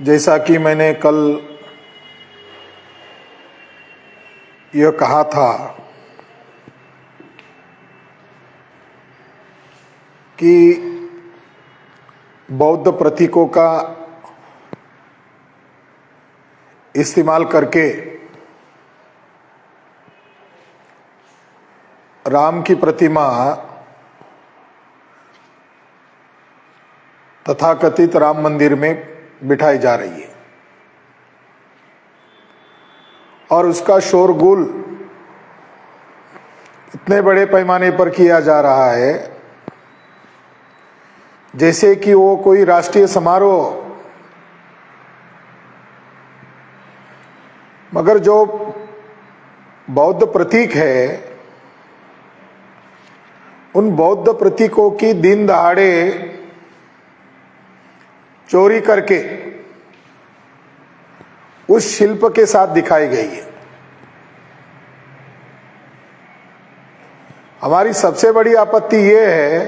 जैसा कि मैंने कल यह कहा था कि बौद्ध प्रतीकों का इस्तेमाल करके राम की प्रतिमा तथाकथित राम मंदिर में बिठाई जा रही है और उसका शोरगुल इतने बड़े पैमाने पर किया जा रहा है जैसे कि वो कोई राष्ट्रीय समारोह। मगर जो बौद्ध प्रतीक है उन बौद्ध प्रतीकों की दिन दहाड़े चोरी करके उस शिल्प के साथ दिखाई गई है। हमारी सबसे बड़ी आपत्ति यह है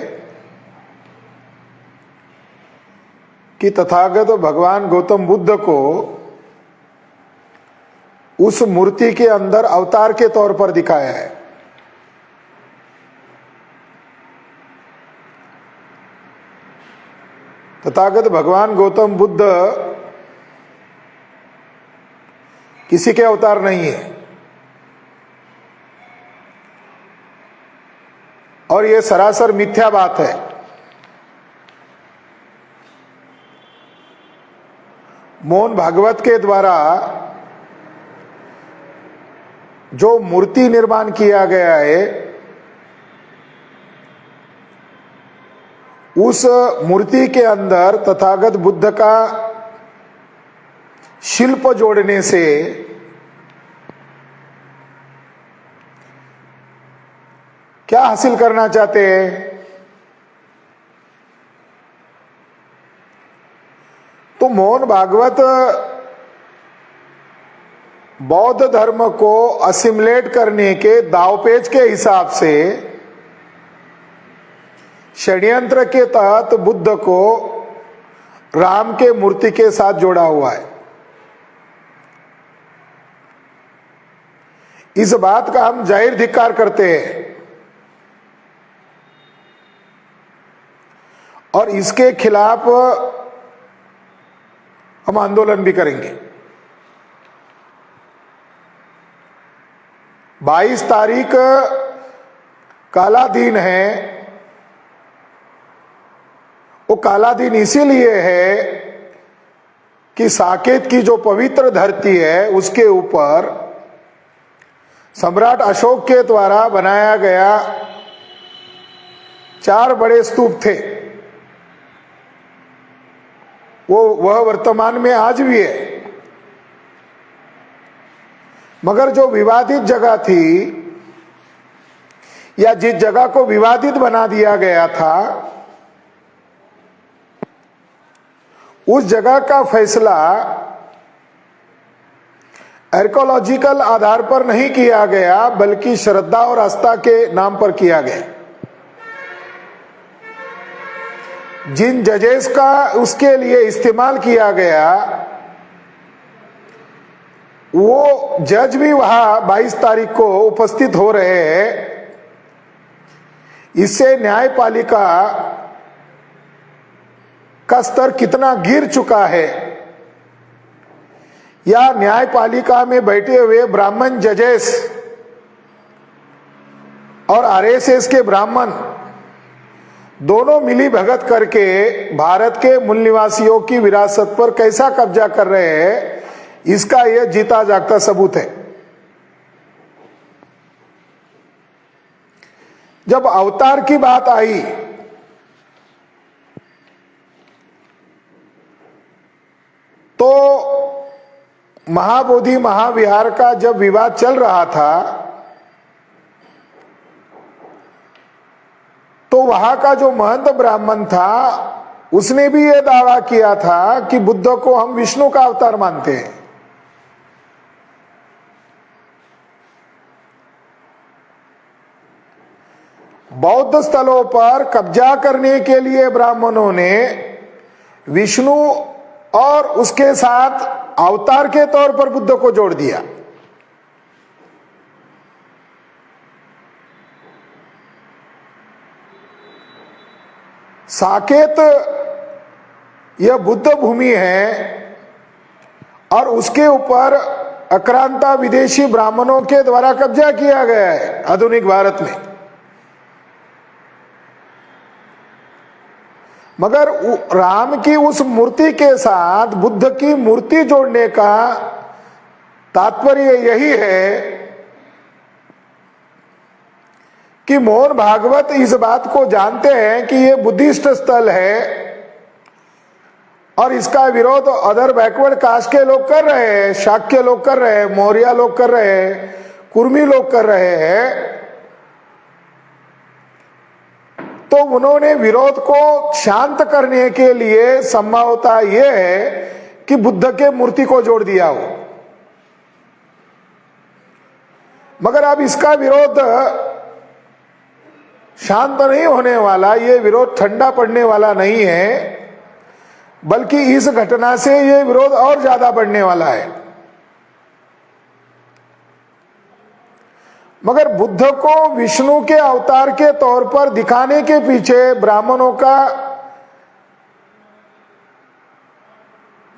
कि तथागत भगवान गौतम बुद्ध को उस मूर्ति के अंदर अवतार के तौर पर दिखाया है। तथागत भगवान गौतम बुद्ध किसी के अवतार नहीं है और यह सरासर मिथ्या बात है। मोहन भागवत के द्वारा जो मूर्ति निर्माण किया गया है उस मूर्ति के अंदर तथागत बुद्ध का शिल्प जोड़ने से क्या हासिल करना चाहते हैं? तो मोहन भागवत बौद्ध धर्म को असिमुलेट करने के दावपेच के हिसाब से षड्यंत्र के तहत बुद्ध को राम के मूर्ति के साथ जोड़ा हुआ है। इस बात का हम जाहिर धिक्कार करते हैं और इसके खिलाफ हम आंदोलन भी करेंगे। 22 तारीख काला दिन है। वो काला दिन इसीलिए है कि साकेत की जो पवित्र धरती है उसके ऊपर सम्राट अशोक के द्वारा बनाया गया 4 बड़े स्तूप थे। वह वर्तमान में आज भी है। मगर जो विवादित जगह थी या जिस जगह को विवादित बना दिया गया था उस जगह का फैसला आर्कियोलॉजिकल आधार पर नहीं किया गया बल्कि श्रद्धा और आस्था के नाम पर किया गया। जिन जजेस का उसके लिए इस्तेमाल किया गया वो जज भी वहां 22 तारीख को उपस्थित हो रहे हैं। इससे न्यायपालिका का स्तर कितना गिर चुका है या न्यायपालिका में बैठे हुए ब्राह्मण जजेस और आरएसएस के ब्राह्मण दोनों मिली भगत करके भारत के मूल निवासियों की विरासत पर कैसा कब्जा कर रहे हैं इसका यह जीता जागता सबूत है। जब अवतार की बात आई तो महाबोधि महाविहार का जब विवाद चल रहा था तो वहां का जो महंत ब्राह्मण था उसने भी यह दावा किया था कि बुद्ध को हम विष्णु का अवतार मानते हैं। बौद्ध स्थलों पर कब्जा करने के लिए ब्राह्मणों ने विष्णु और उसके साथ अवतार के तौर पर बुद्ध को जोड़ दिया। साकेत यह बुद्ध भूमि है और उसके ऊपर आक्रांता विदेशी ब्राह्मणों के द्वारा कब्जा किया गया है आधुनिक भारत में। मगर राम की उस मूर्ति के साथ बुद्ध की मूर्ति जोड़ने का तात्पर्य यही है कि मोहन भागवत इस बात को जानते हैं कि ये बुद्धिस्ट स्थल है और इसका विरोध अदर बैकवर्ड कास्ट के लोग कर रहे हैं, शाक्य लोग कर रहे हैं, मौर्य लोग कर रहे हैं, कुर्मी लोग कर रहे हैं। तो उन्होंने विरोध को शांत करने के लिए संभवतः यह है कि बुद्ध के मूर्ति को जोड़ दिया हो। मगर अब इसका विरोध शांत नहीं होने वाला, ये विरोध ठंडा पड़ने वाला नहीं है, बल्कि इस घटना से ये विरोध और ज्यादा बढ़ने वाला है। मगर बुद्ध को विष्णु के अवतार के तौर पर दिखाने के पीछे ब्राह्मणों का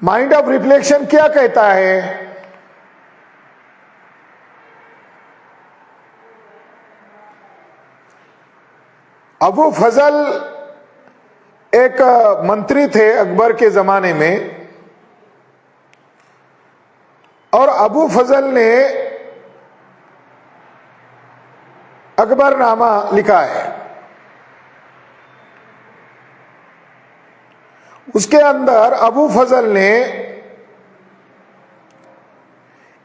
माइंड ऑफ रिफ्लेक्शन क्या कहता है? अबू फजल एक मंत्री थे अकबर के जमाने में, और अबू फजल ने अकबरनामा लिखा है। उसके अंदर अबू फजल ने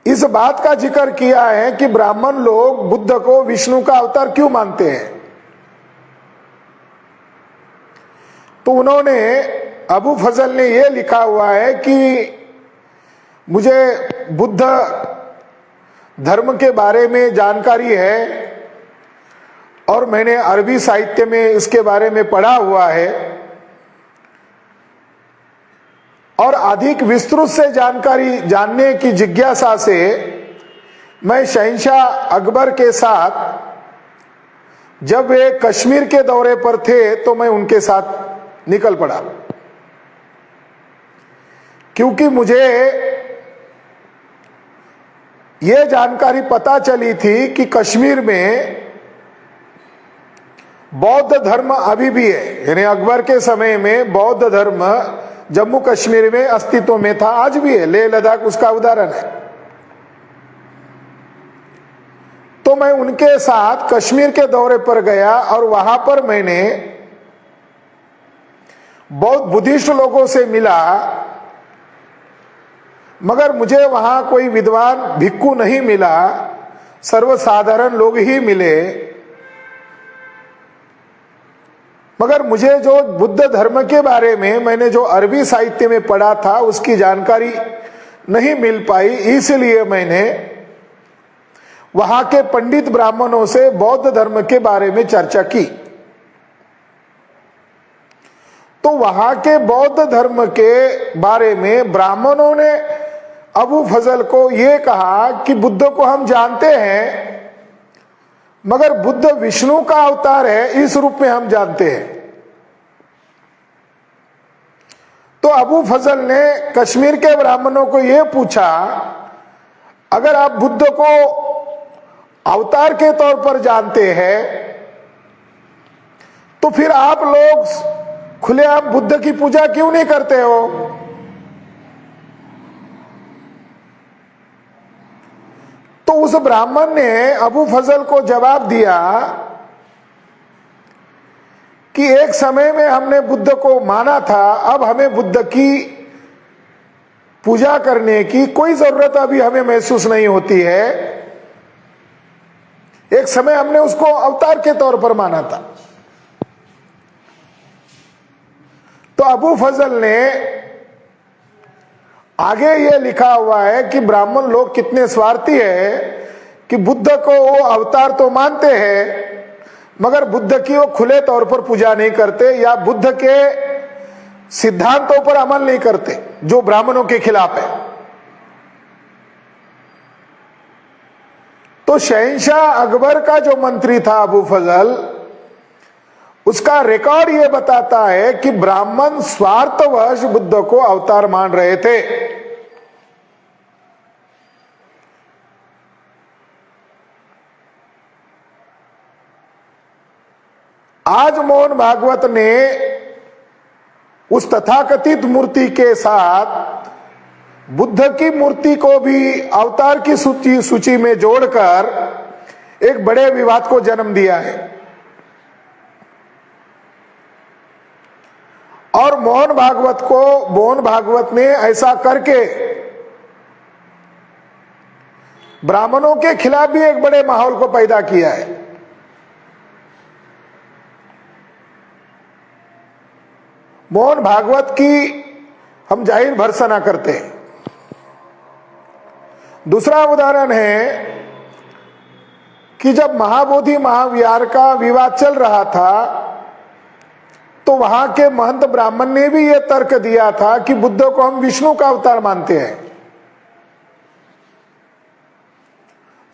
इस बात का जिक्र किया है कि ब्राह्मण लोग बुद्ध को विष्णु का अवतार क्यों मानते हैं। तो उन्होंने, अबू फजल ने यह लिखा हुआ है कि मुझे बुद्ध धर्म के बारे में जानकारी है और मैंने अरबी साहित्य में इसके बारे में पढ़ा हुआ है, और अधिक विस्तृत से जानकारी जानने की जिज्ञासा से मैं शहंशाह अकबर के साथ जब वे कश्मीर के दौरे पर थे तो मैं उनके साथ निकल पड़ा, क्योंकि मुझे यह जानकारी पता चली थी कि कश्मीर में बौद्ध धर्म अभी भी है। यानी अकबर के समय में बौद्ध धर्म जम्मू कश्मीर में अस्तित्व में था, आज भी है। लेह लद्दाख उसका उदाहरण है। तो मैं उनके साथ कश्मीर के दौरे पर गया और वहां पर मैंने बहुत बुद्धिस्ट लोगों से मिला, मगर मुझे वहां कोई विद्वान भिक्खु नहीं मिला, सर्वसाधारण लोग ही मिले। मगर मुझे जो बुद्ध धर्म के बारे में मैंने जो अरबी साहित्य में पढ़ा था उसकी जानकारी नहीं मिल पाई, इसलिए मैंने वहां के पंडित ब्राह्मणों से बौद्ध धर्म के बारे में चर्चा की। तो वहां के बौद्ध धर्म के बारे में ब्राह्मणों ने अबू फजल को यह कहा कि बुद्ध को हम जानते हैं, मगर बुद्ध विष्णु का अवतार है इस रूप में हम जानते हैं। तो अबू फजल ने कश्मीर के ब्राह्मणों को यह पूछा, अगर आप बुद्ध को अवतार के तौर पर जानते हैं तो फिर आप लोग खुलेआम बुद्ध की पूजा क्यों नहीं करते हो? तो उस ब्राह्मण ने अबू फजल को जवाब दिया कि एक समय में हमने बुद्ध को माना था, अब हमें बुद्ध की पूजा करने की कोई जरूरत अभी हमें महसूस नहीं होती है। एक समय हमने उसको अवतार के तौर पर माना था। तो अबू फजल ने आगे ये लिखा हुआ है कि ब्राह्मण लोग कितने स्वार्थी है कि बुद्ध को वो अवतार तो मानते हैं, मगर बुद्ध की वो खुले तौर पर पूजा नहीं करते या बुद्ध के सिद्धांतों पर अमल नहीं करते। जो ब्राह्मणों के खिलाफ है। तो शहंशाह अकबर का जो मंत्री था अबू फजल, उसका रिकॉर्ड यह बताता है कि ब्राह्मण स्वार्थवश बुद्ध को अवतार मान रहे थे। आज मोहन भागवत ने उस तथाकथित मूर्ति के साथ बुद्ध की मूर्ति को भी अवतार की सूची में जोड़कर एक बड़े विवाद को जन्म दिया है। और मोहन भागवत ने ऐसा करके ब्राह्मणों के खिलाफ भी एक बड़े माहौल को पैदा किया है। मोहन भागवत की हम जाहिर भर्त्सना करते हैं। दूसरा उदाहरण है कि जब महाबोधि महाविहार का विवाद चल रहा था तो वहां के महंत ब्राह्मण ने भी यह तर्क दिया था कि बुद्ध को हम विष्णु का अवतार मानते हैं।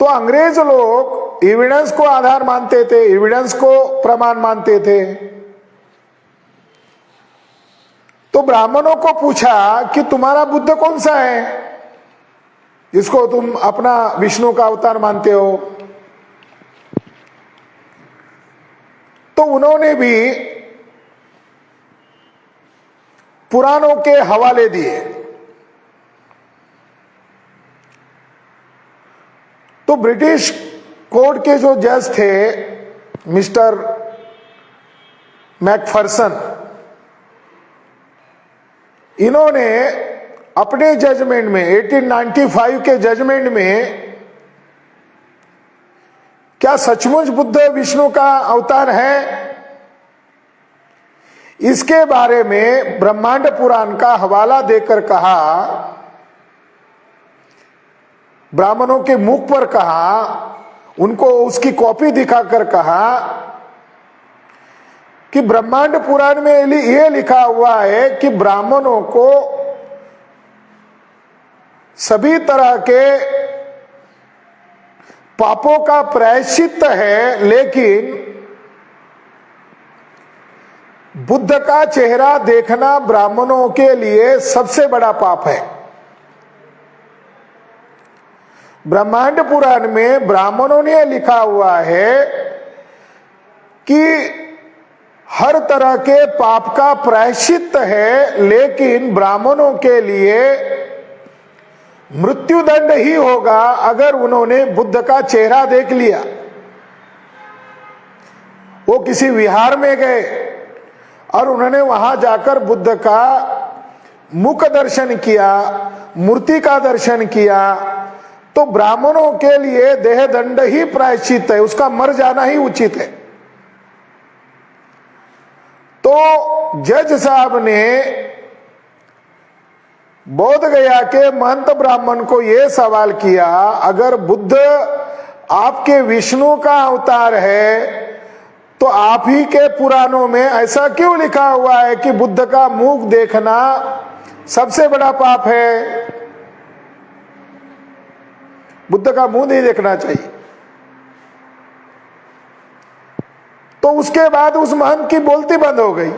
तो अंग्रेज लोग एविडेंस को आधार मानते थे, एविडेंस को प्रमाण मानते थे। तो ब्राह्मणों को पूछा कि तुम्हारा बुद्ध कौन सा है जिसको तुम अपना विष्णु का अवतार मानते हो? तो उन्होंने भी पुराणों के हवाले दिए। तो ब्रिटिश कोर्ट के जो जज थे मिस्टर मैकफर्सन, इन्होंने अपने जजमेंट में 1895 के जजमेंट में क्या सचमुच बुद्ध विष्णु का अवतार है, इसके बारे में ब्रह्मांड पुराण का हवाला देकर कहा, ब्राह्मणों के मुख पर कहा, उनको उसकी कॉपी दिखाकर कहा कि ब्रह्मांड पुराण में यह लिखा हुआ है कि ब्राह्मणों को सभी तरह के पापों का प्रायश्चित है, लेकिन बुद्ध का चेहरा देखना ब्राह्मणों के लिए सबसे बड़ा पाप है। ब्रह्मांड पुराण में ब्राह्मणों ने लिखा हुआ है कि हर तरह के पाप का प्रायश्चित है, लेकिन ब्राह्मणों के लिए मृत्युदंड ही होगा अगर उन्होंने बुद्ध का चेहरा देख लिया। वो किसी विहार में गए और उन्होंने वहां जाकर बुद्ध का मुख दर्शन किया, मूर्ति का दर्शन किया, तो ब्राह्मणों के लिए देहदंड ही प्रायश्चित है, उसका मर जाना ही उचित है। तो जज साहब ने बोध गया के महंत ब्राह्मण को यह सवाल किया, अगर बुद्ध आपके विष्णु का अवतार है तो आप ही के पुराणों में ऐसा क्यों लिखा हुआ है कि बुद्ध का मुख देखना सबसे बड़ा पाप है, बुद्ध का मुंह नहीं देखना चाहिए? तो उसके बाद उस महंत की बोलती बंद हो गई।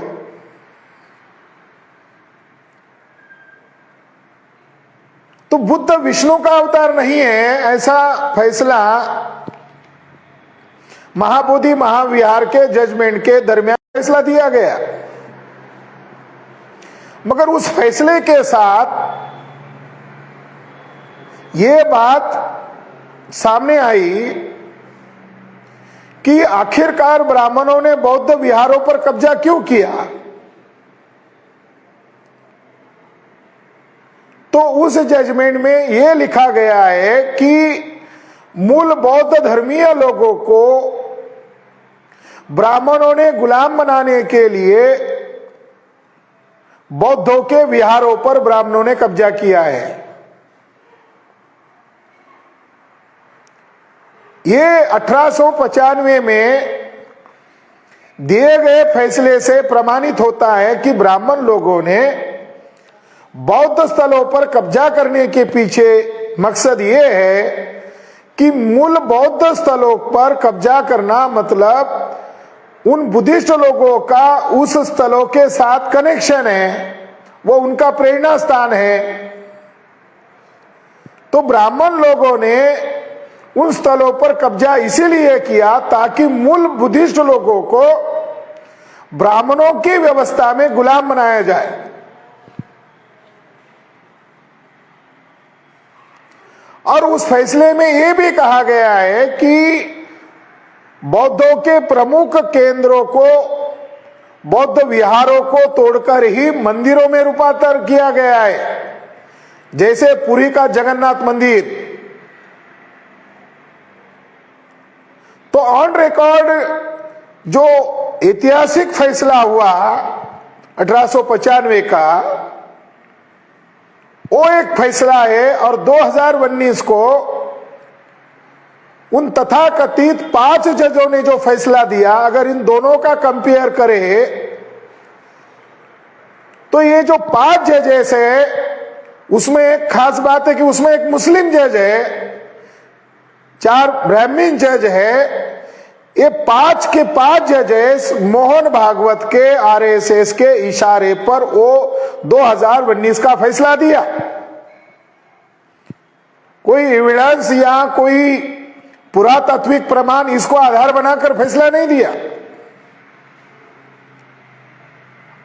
तो बुद्ध विष्णु का अवतार नहीं है, ऐसा फैसला महाबोधि महाविहार के जजमेंट के दरमियान फैसला दिया गया। मगर उस फैसले के साथ ये बात सामने आई कि आखिरकार ब्राह्मणों ने बौद्ध विहारों पर कब्जा क्यों किया। तो उस जजमेंट में यह लिखा गया है कि मूल बौद्ध धर्मीय लोगों को ब्राह्मणों ने गुलाम बनाने के लिए बौद्धों के विहारों पर ब्राह्मणों ने कब्जा किया है। ये 1895 में दिए गए फैसले से प्रमाणित होता है कि ब्राह्मण लोगों ने बौद्ध स्थलों पर कब्जा करने के पीछे मकसद ये है कि मूल बौद्ध स्थलों पर कब्जा करना मतलब उन बुद्धिस्ट लोगों का उस स्थलों के साथ कनेक्शन है, वो उनका प्रेरणा स्थान है। तो ब्राह्मण लोगों ने उन स्थलों पर कब्जा इसीलिए किया ताकि मूल बुद्धिस्ट लोगों को ब्राह्मणों की व्यवस्था में गुलाम बनाया जाए। और उस फैसले में यह भी कहा गया है कि बौद्धों के प्रमुख केंद्रों को, बौद्ध विहारों को तोड़कर ही मंदिरों में रूपांतर किया गया है, जैसे पुरी का जगन्नाथ मंदिर। तो ऑन रिकॉर्ड जो ऐतिहासिक फैसला हुआ 1895 का, वो एक फैसला है। और 2019 को उन तथाकथित 5 जजों ने जो फैसला दिया, अगर इन दोनों का कंपेयर करें तो ये जो 5 जजेस है उसमें एक खास बात है कि उसमें एक मुस्लिम जज है, 4 ब्राह्मण जज है। ये 5 के 5 जजेस मोहन भागवत के आरएसएस के इशारे पर वो 2019 का फैसला दिया। कोई एविडेंस या कोई पुरातात्विक प्रमाण इसको आधार बनाकर फैसला नहीं दिया।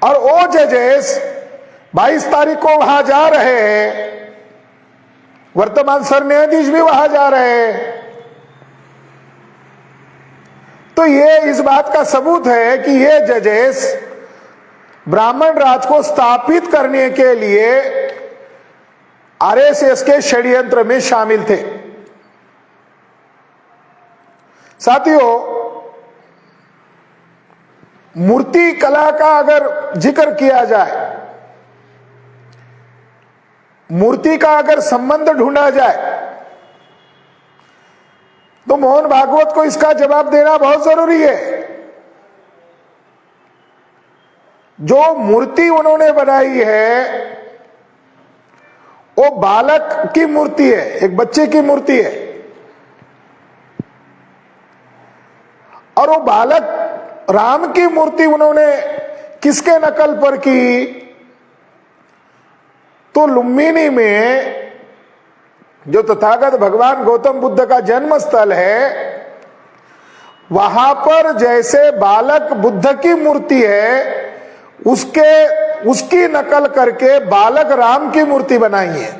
और वो जजेस 22 तारीख को वहां जा रहे हैं, वर्तमान सर न्यायाधीश भी वहां जा रहे हैं। तो ये इस बात का सबूत है कि ये जजेस ब्राह्मण राज को स्थापित करने के लिए आरएसएस के षड्यंत्र में शामिल थे। साथियों, मूर्ति कला का अगर जिक्र किया जाए, मूर्ति का अगर संबंध ढूंढा जाए तो मोहन भागवत को इसका जवाब देना बहुत जरूरी है। जो मूर्ति उन्होंने बनाई है वो बालक की मूर्ति है, एक बच्चे की मूर्ति है। और वो बालक राम की मूर्ति उन्होंने किसके नकल पर की? तो लुम्बिनी में जो तथागत भगवान गौतम बुद्ध का जन्म स्थल है, वहां पर जैसे बालक बुद्ध की मूर्ति है उसकी नकल करके बालक राम की मूर्ति बनाई है।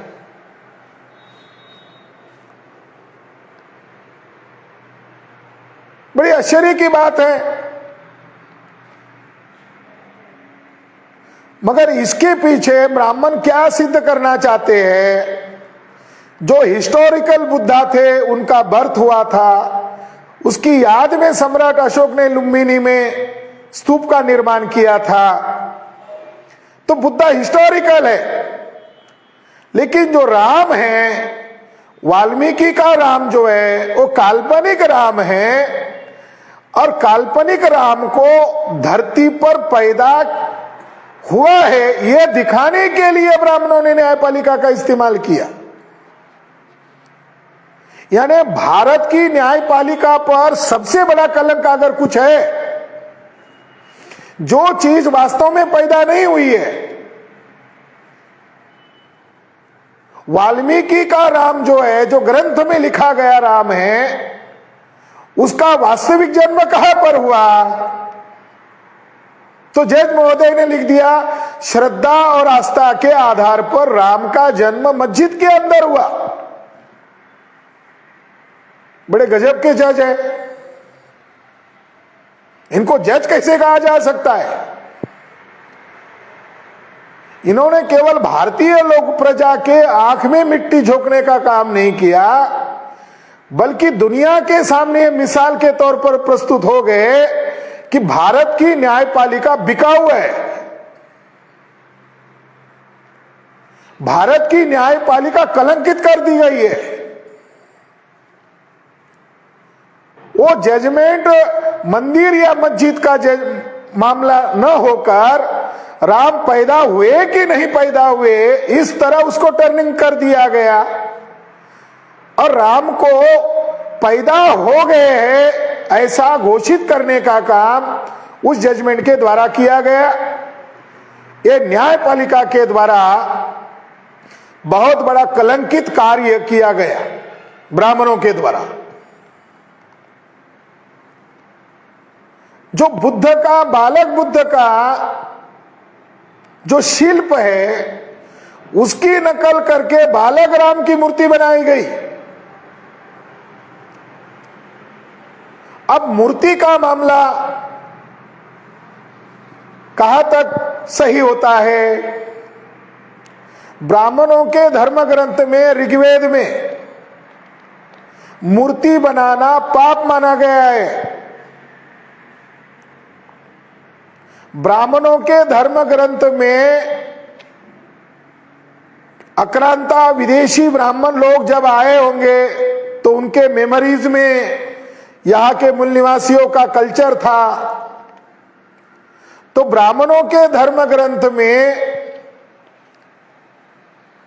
बड़ी आश्चर्य की बात है। मगर इसके पीछे ब्राह्मण क्या सिद्ध करना चाहते हैं? जो हिस्टोरिकल बुद्धा थे, उनका बर्थ हुआ था, उसकी याद में सम्राट अशोक ने लुम्बिनी में स्तूप का निर्माण किया था। तो बुद्धा हिस्टोरिकल है, लेकिन जो राम है, वाल्मीकि का राम जो है वो काल्पनिक राम है। और काल्पनिक राम को धरती पर पैदा हुआ है यह दिखाने के लिए ब्राह्मणों ने न्यायपालिका का इस्तेमाल किया। यानी भारत की न्यायपालिका पर सबसे बड़ा कलंक अगर कुछ है, जो चीज वास्तव में पैदा नहीं हुई है। वाल्मीकि का राम जो है, जो ग्रंथ में लिखा गया राम है, उसका वास्तविक जन्म कहां पर हुआ? तो जज महोदय ने लिख दिया, श्रद्धा और आस्था के आधार पर राम का जन्म मस्जिद के अंदर हुआ। बड़े गजब के जज हैं। इनको जज कैसे कहा जा सकता है? इन्होंने केवल भारतीय लोक प्रजा के आंख में मिट्टी झोंकने का काम नहीं किया, बल्कि दुनिया के सामने मिसाल के तौर पर प्रस्तुत हो गए कि भारत की न्यायपालिका बिकाऊ है। भारत की न्यायपालिका कलंकित कर दी गई है। वो जजमेंट मंदिर या मस्जिद का मामला न होकर राम पैदा हुए कि नहीं पैदा हुए, इस तरह उसको टर्निंग कर दिया गया। और राम को पैदा हो गए हैं ऐसा घोषित करने का काम उस जजमेंट के द्वारा किया गया। ये न्यायपालिका के द्वारा बहुत बड़ा कलंकित कार्य किया गया ब्राह्मणों के द्वारा। जो बुद्ध का, बालक बुद्ध का जो शिल्प है उसकी नकल करके बालक राम की मूर्ति बनाई गई। अब मूर्ति का मामला कहां तक सही होता है? ब्राह्मणों के धर्म ग्रंथ में, ऋग्वेद में मूर्ति बनाना पाप माना गया है। ब्राह्मणों के धर्म ग्रंथ में आक्रांता विदेशी ब्राह्मण लोग जब आए होंगे तो उनके मेमोरीज में यहां के मूल निवासियों का कल्चर था। तो ब्राह्मणों के धर्म ग्रंथ में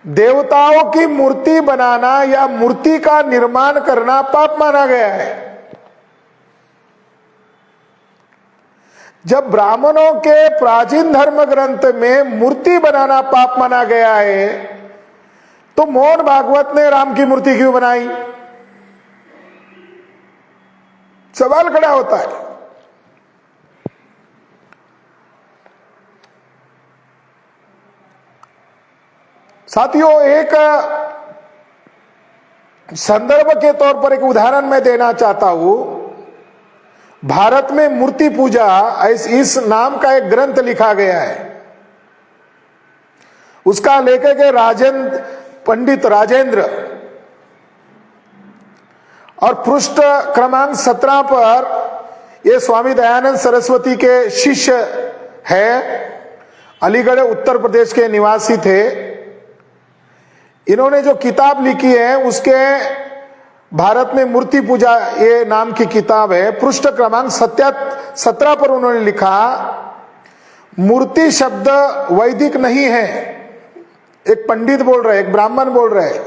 देवताओं की मूर्ति बनाना या मूर्ति का निर्माण करना पाप माना गया है। जब ब्राह्मणों के प्राचीन धर्म ग्रंथ में मूर्ति बनाना पाप माना गया है तो मोहन भागवत ने राम की मूर्ति क्यों बनाई? सवाल खड़ा होता है। साथियों, एक संदर्भ के तौर पर एक उदाहरण मैं देना चाहता हूं। भारत में मूर्ति पूजा इस नाम का एक ग्रंथ लिखा गया है। उसका लेखक है पंडित राजेंद्र, और पृष्ठ क्रमांक 17 पर ये स्वामी दयानंद सरस्वती के शिष्य है, अलीगढ़ उत्तर प्रदेश के निवासी थे। इन्होंने जो किताब लिखी है उसके भारत में मूर्ति पूजा ये नाम की किताब है। पृष्ठ क्रमांक 17 पर उन्होंने लिखा, मूर्ति शब्द वैदिक नहीं है। एक पंडित बोल रहे, एक ब्राह्मण बोल रहे,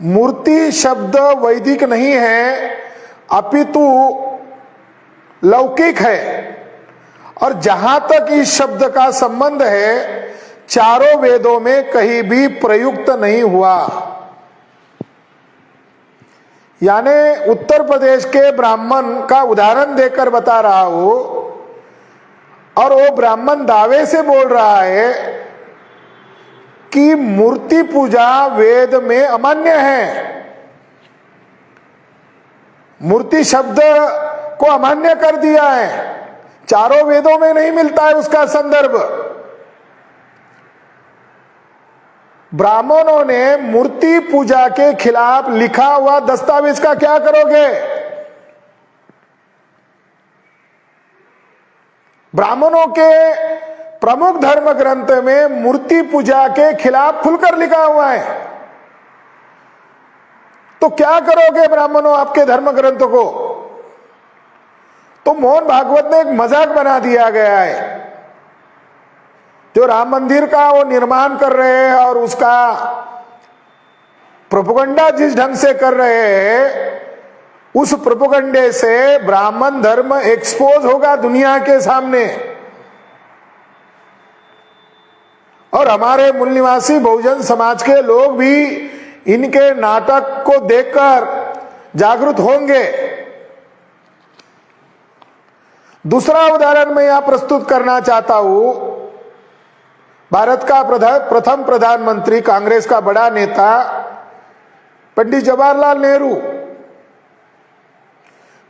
मूर्ति शब्द वैदिक नहीं है अपितु लौकिक है, और जहां तक इस शब्द का संबंध है चारों वेदों में कहीं भी प्रयुक्त नहीं हुआ। यानी उत्तर प्रदेश के ब्राह्मण का उदाहरण देकर बता रहा हूं, और वो ब्राह्मण दावे से बोल रहा है कि मूर्ति पूजा वेद में अमान्य है। मूर्ति शब्द को अमान्य कर दिया है, चारों वेदों में नहीं मिलता है उसका संदर्भ। ब्राह्मणों ने मूर्ति पूजा के खिलाफ लिखा हुआ दस्तावेज का क्या करोगे? ब्राह्मणों के प्रमुख धर्म ग्रंथ में मूर्ति पूजा के खिलाफ खुलकर लिखा हुआ है, तो क्या करोगे ब्राह्मणों आपके धर्म ग्रंथ को? तो मोहन भागवत ने एक मजाक बना दिया गया है। जो राम मंदिर का वो निर्माण कर रहे हैं और उसका प्रोपेगेंडा जिस ढंग से कर रहे हैं, उस प्रोपेगेंडे से ब्राह्मण धर्म एक्सपोज होगा दुनिया के सामने, और हमारे मूल निवासी बहुजन समाज के लोग भी इनके नाटक को देखकर जागरूक होंगे। दूसरा उदाहरण मैं यहां प्रस्तुत करना चाहता हूं। भारत का प्रथम प्रधानमंत्री, कांग्रेस का बड़ा नेता पंडित जवाहरलाल नेहरू।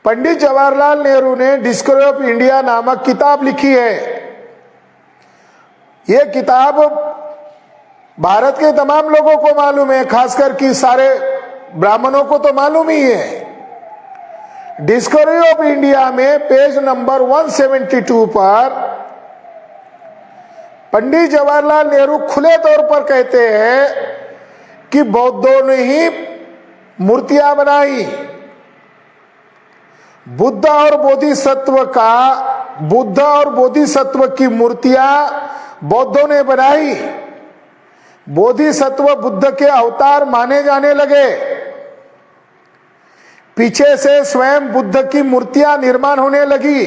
पंडित जवाहरलाल नेहरू ने डिस्कवरी ऑफ इंडिया नामक किताब लिखी है। यह किताब भारत के तमाम लोगों को मालूम है, खासकर कि सारे ब्राह्मणों को तो मालूम ही है। डिस्कवरी ऑफ इंडिया में पेज नंबर 172 पर पंडित जवाहरलाल नेहरू खुले तौर पर कहते हैं कि बौद्धों ने ही मूर्तियां बनाई। बुद्ध और बोधिसत्व का बुद्ध और बोधिसत्व की मूर्तियां बौद्धों ने बनाई। बोधिसत्व बुद्ध के अवतार माने जाने लगे। पीछे से स्वयं बुद्ध की मूर्तियां निर्माण होने लगी।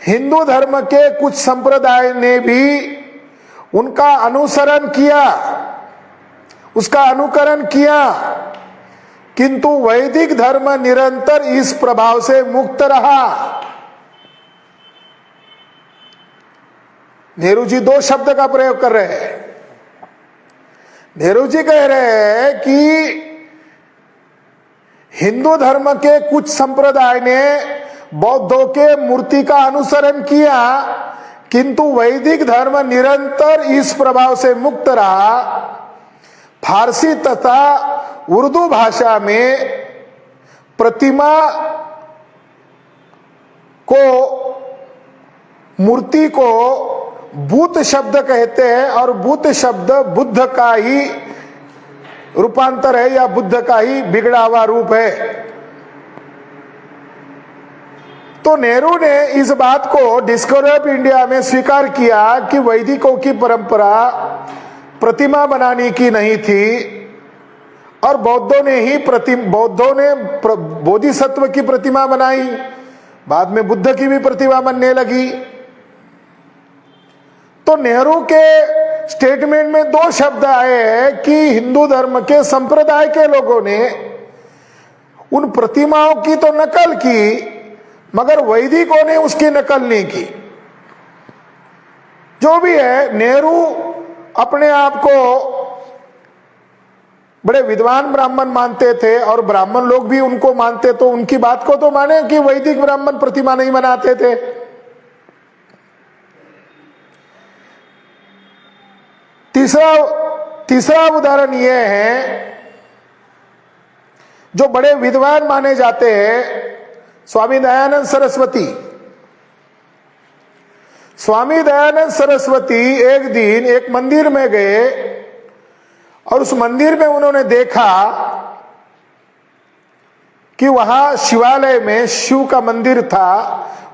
हिंदू धर्म के कुछ संप्रदाय ने भी उनका अनुसरण किया, उसका अनुकरण किया, किंतु वैदिक धर्म निरंतर इस प्रभाव से मुक्त रहा। नेहरू जी दो शब्द का प्रयोग कर रहे हैं। नेहरू जी कह रहे हैं कि हिंदू धर्म के कुछ संप्रदाय ने बौद्धों के मूर्ति का अनुसरण किया, किंतु वैदिक धर्म निरंतर इस प्रभाव से मुक्त रहा। फारसी तथा उर्दू भाषा में प्रतिमा को, मूर्ति को बुत शब्द कहते हैं और बुत शब्द बुद्ध का ही रूपांतर है या बुद्ध का ही बिगड़ा हुआ रूप है। तो नेहरू ने इस बात को डिस्कवरी ऑफ इंडिया में स्वीकार किया कि वैदिकों की परंपरा प्रतिमा बनाने की नहीं थी और बौद्धों ने बोधिसत्व की प्रतिमा बनाई। बाद में बुद्ध की भी प्रतिमा बनने लगी। तो नेहरू के स्टेटमेंट में दो शब्द आए हैं कि हिंदू धर्म के संप्रदाय के लोगों ने उन प्रतिमाओं की तो नकल की, मगर वैदिकों ने उसकी नकल नहीं की। जो भी है, नेहरू अपने आप को बड़े विद्वान ब्राह्मण मानते थे और ब्राह्मण लोग भी उनको मानते, तो उनकी बात को तो माने कि वैदिक ब्राह्मण प्रतिमा नहीं बनाते थे। तीसरा उदाहरण यह है, जो बड़े विद्वान माने जाते हैं, स्वामी दयानंद सरस्वती। स्वामी दयानंद सरस्वती एक दिन एक मंदिर में गए और उस मंदिर में उन्होंने देखा कि वहां शिवालय में शिव का मंदिर था,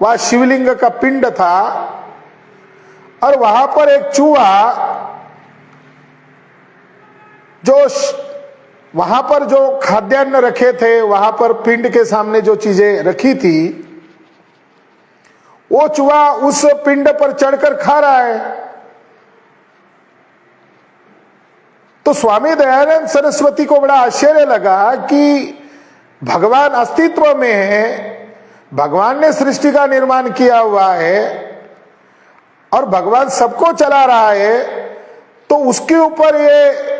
वहां शिवलिंग का पिंड था और वहां पर एक चूहा, जो वहां पर जो खाद्यान्न रखे थे, वहां पर पिंड के सामने जो चीजें रखी थी, वो चूहा उस पिंड पर चढ़कर खा रहा है। तो स्वामी दयानंद सरस्वती को बड़ा आश्चर्य लगा कि भगवान अस्तित्व में है, भगवान ने सृष्टि का निर्माण किया हुआ है और भगवान सबको चला रहा है, तो उसके ऊपर ये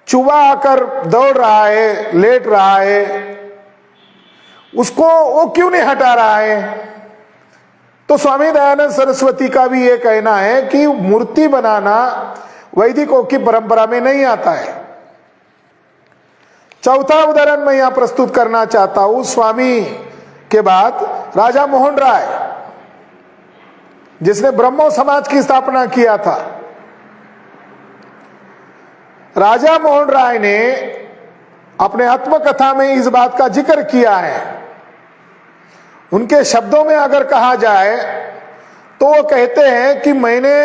चूहा आकर दौड़ रहा है, लेट रहा है, उसको वो क्यों नहीं हटा रहा है? तो स्वामी दयानंद सरस्वती का भी ये कहना है कि मूर्ति बनाना वैदिकों की परंपरा में नहीं आता है। चौथा उदाहरण मैं यहां प्रस्तुत करना चाहता हूं। स्वामी के बाद राजा मोहन राय, जिसने ब्रह्मो समाज की स्थापना किया था। राजा मोहन राय ने अपने आत्मकथा में इस बात का जिक्र किया है। उनके शब्दों में अगर कहा जाए तो वो कहते हैं कि मैंने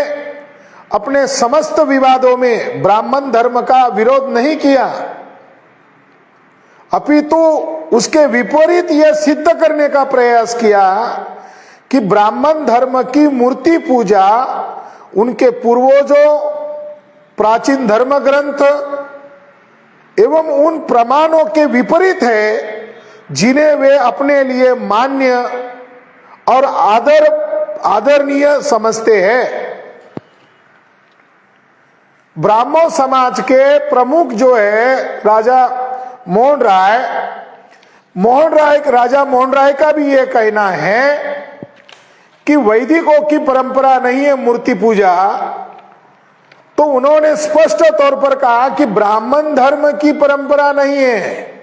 अपने समस्त विवादों में ब्राह्मण धर्म का विरोध नहीं किया, अपितु उसके विपरीत यह सिद्ध करने का प्रयास किया कि ब्राह्मण धर्म की मूर्ति पूजा उनके पूर्वजों, प्राचीन धर्म ग्रंथ एवं उन प्रमाणों के विपरीत है जिन्हें वे अपने लिए मान्य और आदरणीय समझते हैं। ब्राह्मण समाज के प्रमुख जो है राजा मोहन राय का भी यह कहना है कि वैदिकों की परंपरा नहीं है मूर्ति पूजा। तो उन्होंने स्पष्ट तौर पर कहा कि ब्राह्मण धर्म की परंपरा नहीं है,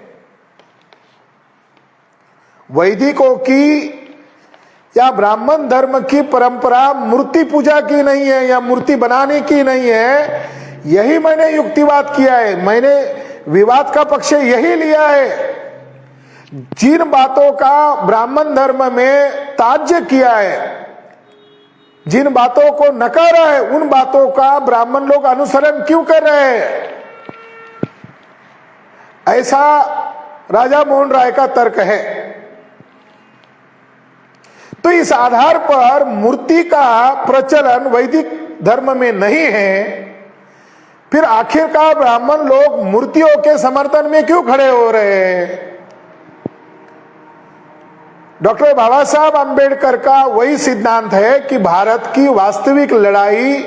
वैदिकों की या ब्राह्मण धर्म की परंपरा मूर्ति पूजा की नहीं है या मूर्ति बनाने की नहीं है। यही मैंने युक्तिवाद किया है, मैंने विवाद का पक्ष यही लिया है। जिन बातों का ब्राह्मण धर्म में त्याज्य किया है, जिन बातों को नकारा है, उन बातों का ब्राह्मण लोग अनुसरण क्यों कर रहे हैं? ऐसा राजा मोहन राय का तर्क है। तो इस आधार पर मूर्ति का प्रचलन वैदिक धर्म में नहीं है, फिर आखिरकार ब्राह्मण लोग मूर्तियों के समर्थन में क्यों खड़े हो रहे हैं? डॉक्टर बाबा साहब अंबेडकर का वही सिद्धांत है कि भारत की वास्तविक लड़ाई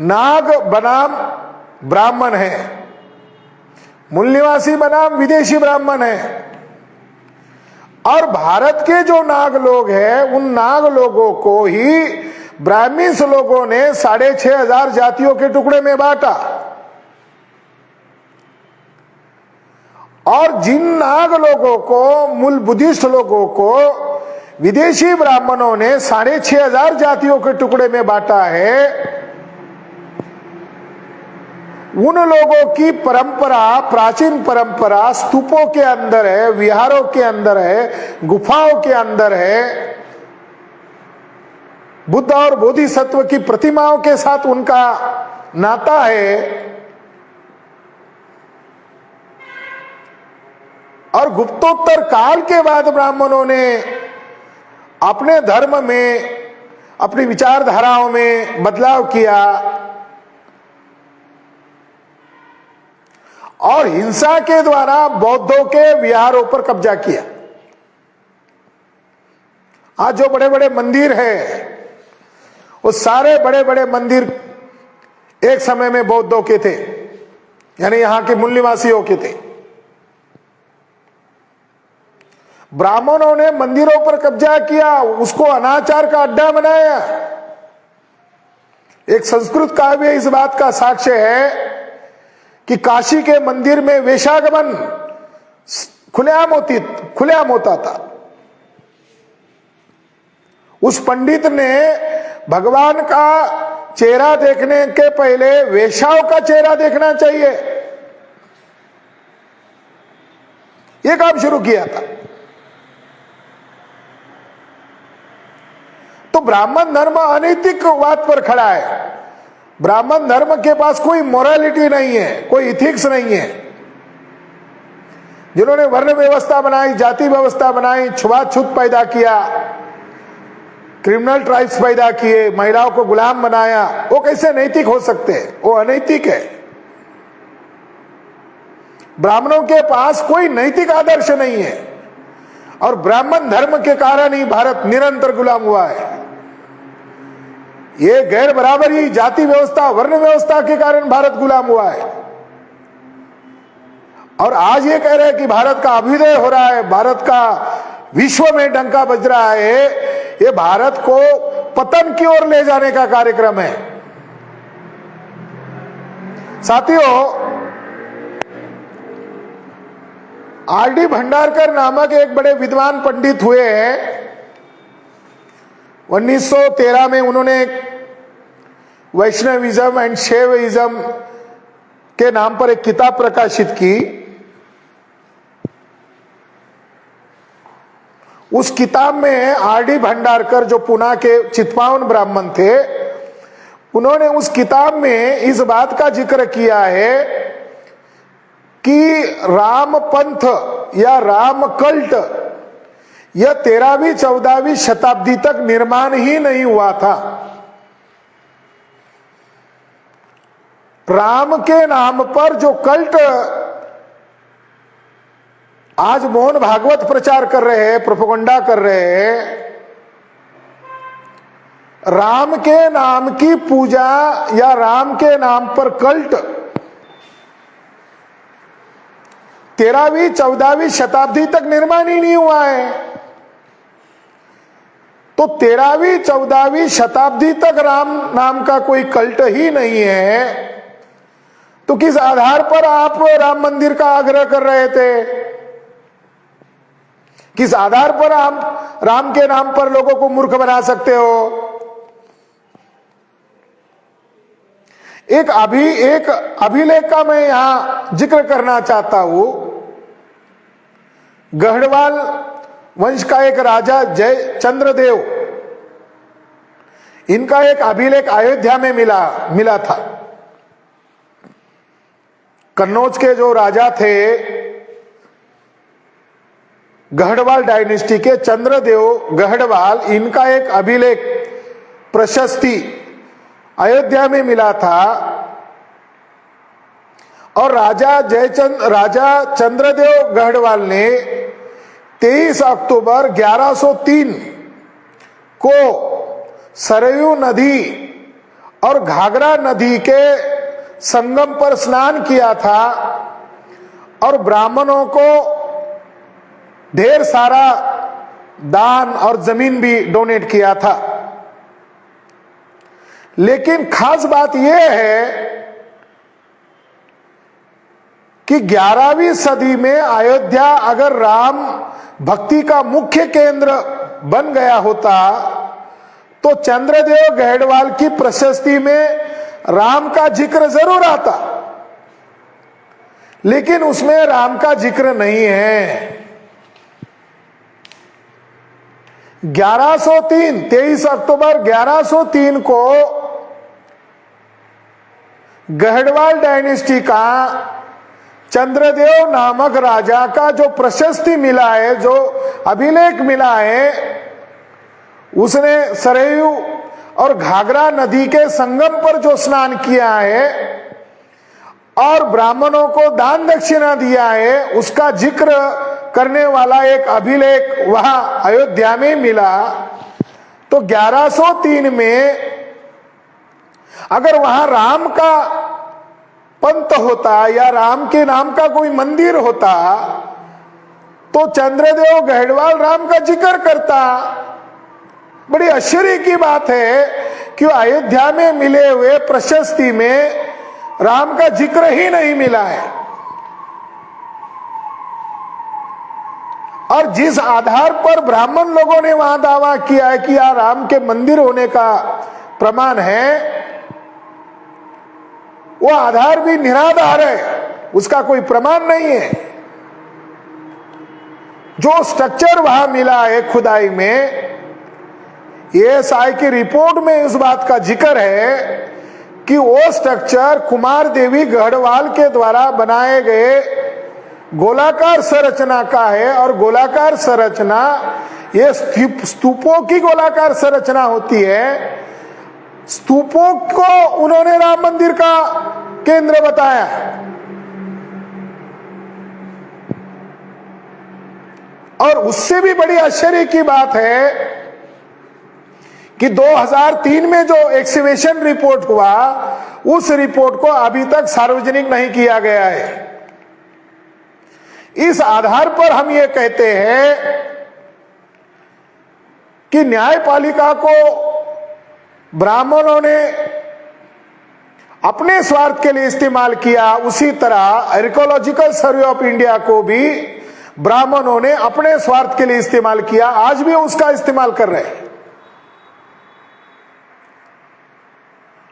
नाग बनाम ब्राह्मण है, मूल निवासी बनाम विदेशी ब्राह्मण है। और भारत के जो नाग लोग हैं, उन नाग लोगों को ही ब्राह्मण्स लोगों ने 6,500 जातियों के टुकड़े में बांटा, और जिन नाग लोगों को, मूल बुद्धिस्ट लोगों को विदेशी ब्राह्मणों ने 6,500 जातियों के टुकड़े में बांटा है, उन लोगों की परंपरा, प्राचीन परंपरा स्तूपों के अंदर है, विहारों के अंदर है, गुफाओं के अंदर है। बुद्ध और बोधिसत्व की प्रतिमाओं के साथ उनका नाता है। और गुप्तोत्तर काल के बाद ब्राह्मणों ने अपने धर्म में, अपनी विचारधाराओं में बदलाव किया और हिंसा के द्वारा बौद्धों के विहारों पर कब्जा किया। आज जो बड़े बड़े मंदिर है, वो सारे बड़े बड़े मंदिर एक समय में बौद्धों के थे, यानी यहां के मूल निवासियों के थे। ब्राह्मणों ने मंदिरों पर कब्जा किया, उसको अनाचार का अड्डा बनाया। एक संस्कृत काव्य इस बात का साक्ष्य है कि काशी के मंदिर में वेश्यागमन खुलेआम होता था। उस पंडित ने भगवान का चेहरा देखने के पहले वेश्याओं का चेहरा देखना चाहिए, यह काम शुरू किया था। तो ब्राह्मण धर्म अनैतिकवाद पर खड़ा है। ब्राह्मण धर्म के पास कोई मोरालिटी नहीं है, कोई इथिक्स नहीं है। जिन्होंने वर्ण व्यवस्था बनाई, जाति व्यवस्था बनाई, छुआछूत पैदा किया, क्रिमिनल ट्राइब्स पैदा किए, महिलाओं को गुलाम बनाया, वो कैसे नैतिक हो सकते हैं? वो अनैतिक है। ब्राह्मणों के पास कोई नैतिक आदर्श नहीं है, और ब्राह्मण धर्म के कारण ही भारत निरंतर गुलाम हुआ है। ये गैर बराबरी, जाति व्यवस्था, वर्ण व्यवस्था के कारण भारत गुलाम हुआ है। और आज ये कह रहे हैं कि भारत का अभ्युदय हो रहा है, भारत का विश्व में डंका बज रहा है, ये भारत को पतन की ओर ले जाने का कार्यक्रम है। साथियों, आर.डी. भंडारकर नामक एक बड़े विद्वान पंडित हुए हैं। 1913 में उन्होंने वैष्णविज्म एंड शैविज्म के नाम पर एक किताब प्रकाशित की। उस किताब में आर.डी. भंडारकर, जो पुणे के चित्पावन ब्राह्मण थे, उन्होंने उस किताब में इस बात का जिक्र किया है कि राम पंथ या राम कल्ट यह 13वीं 14वीं शताब्दी तक निर्माण ही नहीं हुआ था। राम के नाम पर जो कल्ट आज मोहन भागवत प्रचार कर रहे हैं, प्रोपेगेंडा कर रहे हैं, राम के नाम की पूजा या राम के नाम पर कल्ट 13वीं 14वीं शताब्दी तक निर्माण ही नहीं हुआ है। तो 13वीं 14वीं शताब्दी तक राम नाम का कोई कल्ट ही नहीं है, तो किस आधार पर आप राम मंदिर का आग्रह कर रहे थे? किस आधार पर आप राम के नाम पर लोगों को मूर्ख बना सकते हो? एक अभिलेख का मैं यहां जिक्र करना चाहता हूं। गढ़वाल वंश का एक राजा जय चंद्रदेव, इनका एक अभिलेख अयोध्या में मिला था। कन्नौज के जो राजा थे, गढ़वाल डायनेस्टी के चंद्रदेव गढ़वाल, इनका एक अभिलेख प्रशस्ति अयोध्या में मिला था। और राजा चंद्रदेव गढ़वाल ने 23 अक्टूबर 1103 को सरयू नदी और घाघरा नदी के संगम पर स्नान किया था और ब्राह्मणों को ढेर सारा दान और जमीन भी डोनेट किया था। लेकिन खास बात यह है कि 11वीं सदी में अयोध्या अगर राम भक्ति का मुख्य केंद्र बन गया होता तो चंद्रदेव गढ़वाल की प्रशस्ति में राम का जिक्र जरूर आता, लेकिन उसमें राम का जिक्र नहीं है। 23 अक्टूबर 1103 को गढ़वाल डायनेस्टी का चंद्रदेव नामक राजा का जो प्रशस्ति मिला है, जो अभिलेख मिला है, उसने सरयू और घाघरा नदी के संगम पर जो स्नान किया है और ब्राह्मणों को दान दक्षिणा दिया है, उसका जिक्र करने वाला एक अभिलेख वहां अयोध्या में मिला। तो 1103 में अगर वहां राम का पंथ होता या राम के नाम का कोई मंदिर होता तो चंद्रदेव गढ़वाल राम का जिक्र करता। बड़ी आश्चर्य की बात है कि अयोध्या में मिले हुए प्रशस्ति में राम का जिक्र ही नहीं मिला है। और जिस आधार पर ब्राह्मण लोगों ने वहां दावा किया है कि यह राम के मंदिर होने का प्रमाण है, वो आधार भी निराधार है, उसका कोई प्रमाण नहीं है। जो स्ट्रक्चर वहां मिला है खुदाई में, एएसआई की रिपोर्ट में इस बात का जिक्र है कि वो स्ट्रक्चर कुमार देवी गढ़वाल के द्वारा बनाए गए गोलाकार संरचना का है। और गोलाकार संरचना ये स्तूपों की गोलाकार संरचना होती है। स्तूपों को उन्होंने राम मंदिर का केंद्र बताया। और उससे भी बड़ी आश्चर्य की बात है कि 2003 में जो एक्सकेवेशन रिपोर्ट हुआ, उस रिपोर्ट को अभी तक सार्वजनिक नहीं किया गया है। इस आधार पर हम ये कहते हैं कि न्यायपालिका को ब्राह्मणों ने अपने स्वार्थ के लिए इस्तेमाल किया, उसी तरह आर्कियोलॉजिकल सर्वे ऑफ इंडिया को भी ब्राह्मणों ने अपने स्वार्थ के लिए इस्तेमाल किया। आज भी उसका इस्तेमाल कर रहे हैं।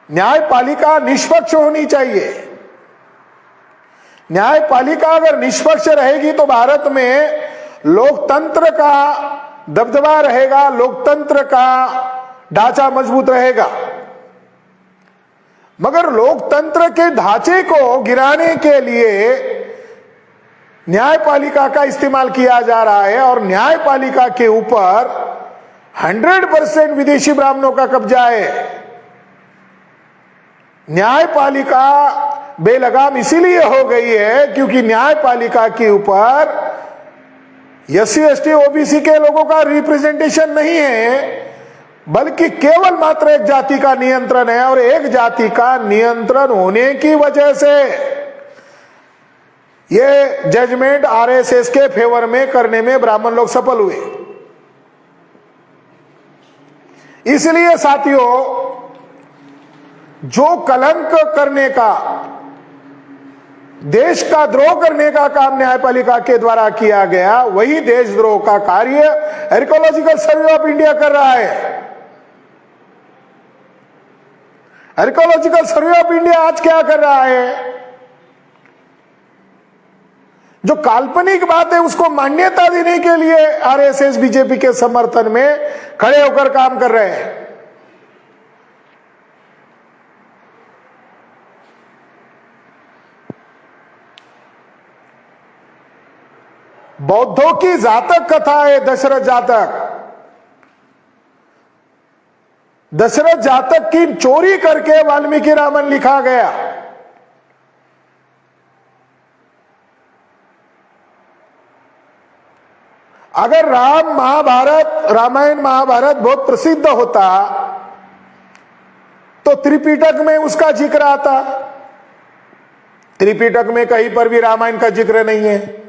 न्यायपालिका निष्पक्ष होनी चाहिए। न्यायपालिका अगर निष्पक्ष रहेगी तो भारत में लोकतंत्र का दबदबा रहेगा, लोकतंत्र का ढांचा मजबूत रहेगा। मगर लोकतंत्र के ढांचे को गिराने के लिए न्यायपालिका का इस्तेमाल किया जा रहा है और न्यायपालिका के ऊपर 100% विदेशी ब्राह्मणों का कब्जा है। न्यायपालिका बेलगाम इसीलिए हो गई है क्योंकि न्यायपालिका के ऊपर एससी एसटी ओबीसी के लोगों का रिप्रेजेंटेशन नहीं है, बल्कि केवल मात्र एक जाति का नियंत्रण है। और एक जाति का नियंत्रण होने की वजह से ये जजमेंट आरएसएस के फेवर में करने में ब्राह्मण लोग सफल हुए। इसलिए साथियों, जो कलंक करने का, देश का द्रोह करने का काम न्यायपालिका के द्वारा किया गया, वही देशद्रोह का कार्य आर्कियोलॉजिकल सर्वे ऑफ इंडिया कर रहा है। आर्कियोलॉजिकल सर्वे ऑफ इंडिया आज क्या कर रहा है? जो काल्पनिक बात है उसको मान्यता देने के लिए आरएसएस बीजेपी के समर्थन में खड़े होकर काम कर रहे हैं। बौद्धों की जातक कथा है दशरथ जातक। दशरथ जातक की चोरी करके वाल्मीकि रामायण लिखा गया। अगर रामायण महाभारत बहुत प्रसिद्ध होता तो त्रिपिटक में उसका जिक्र आता। त्रिपिटक में कहीं पर भी रामायण का जिक्र नहीं है।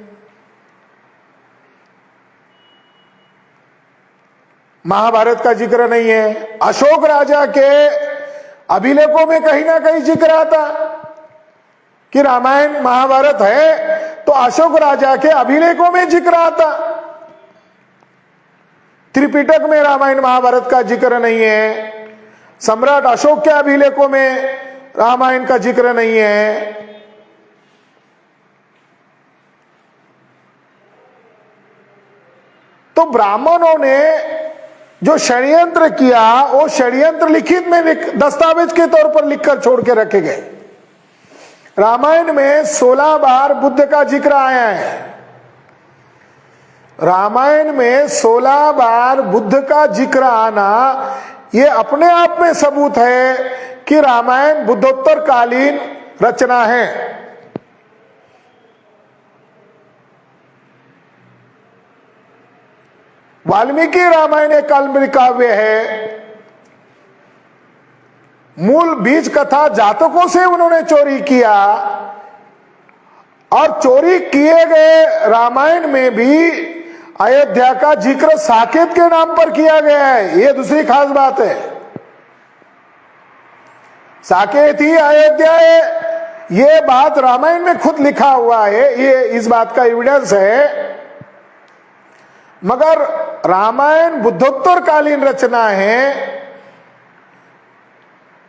महाभारत का जिक्र नहीं है। अशोक राजा के अभिलेखों में कहीं ना कहीं जिक्र आता कि रामायण महाभारत है, तो अशोक राजा के अभिलेखों में जिक्र आता। त्रिपिटक में रामायण महाभारत का जिक्र नहीं है। सम्राट अशोक के अभिलेखों में रामायण का जिक्र नहीं है। तो ब्राह्मणों ने जो षड्यंत्र किया वो षड्यंत्र लिखित में दस्तावेज के तौर पर लिखकर छोड़ के रखे गए। रामायण में 16 बार बुद्ध का जिक्र आया है। रामायण में 16 बार बुद्ध का जिक्र आना ये अपने आप में सबूत है कि रामायण बुद्धोत्तर कालीन रचना है। वाल्मीकि रामायण एक काल्पनिक काव्य है। मूल बीज कथा जातकों से उन्होंने चोरी किया और चोरी किए गए रामायण में भी अयोध्या का जिक्र साकेत के नाम पर किया गया है। यह दूसरी खास बात है। साकेत ही अयोध्या है, यह बात रामायण में खुद लिखा हुआ है। ये इस बात का एविडेंस है। मगर रामायण बुद्धोत्तर कालीन रचना है,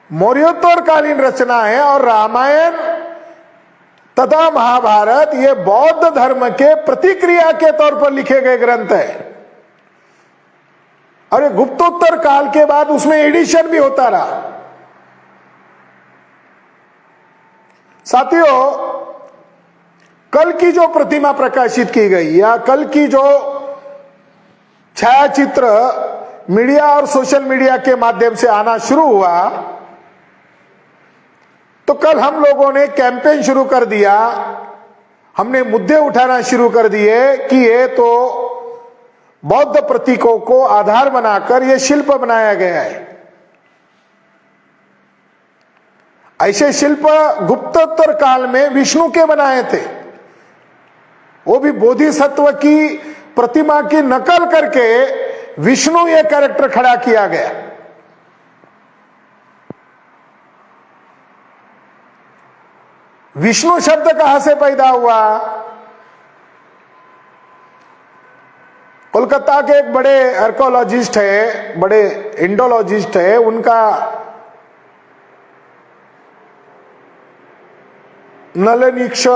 मौर्योत्तर कालीन रचना है, और रामायण तथा महाभारत ये बौद्ध धर्म के प्रतिक्रिया के तौर पर लिखे गए ग्रंथ है। और ये गुप्तोत्तर काल के बाद उसमें एडिशन भी होता रहा। साथियों, कल की जो प्रतिमा प्रकाशित की गई या कल की जो छायाचित्र मीडिया और सोशल मीडिया के माध्यम से आना शुरू हुआ, तो कल हम लोगों ने कैंपेन शुरू कर दिया। हमने मुद्दे उठाना शुरू कर दिए कि ये तो बौद्ध प्रतीकों को आधार बनाकर ये शिल्प बनाया गया है। ऐसे शिल्प गुप्तोत्तर काल में विष्णु के बनाए थे, वो भी बोधिसत्व की प्रतिमा की नकल करके विष्णु ये कैरेक्टर खड़ा किया गया। विष्णु शब्द कहां से पैदा हुआ? कोलकाता के एक बड़े आर्कियोलॉजिस्ट है, बड़े इंडोलॉजिस्ट है, उनका नलिनीक्ष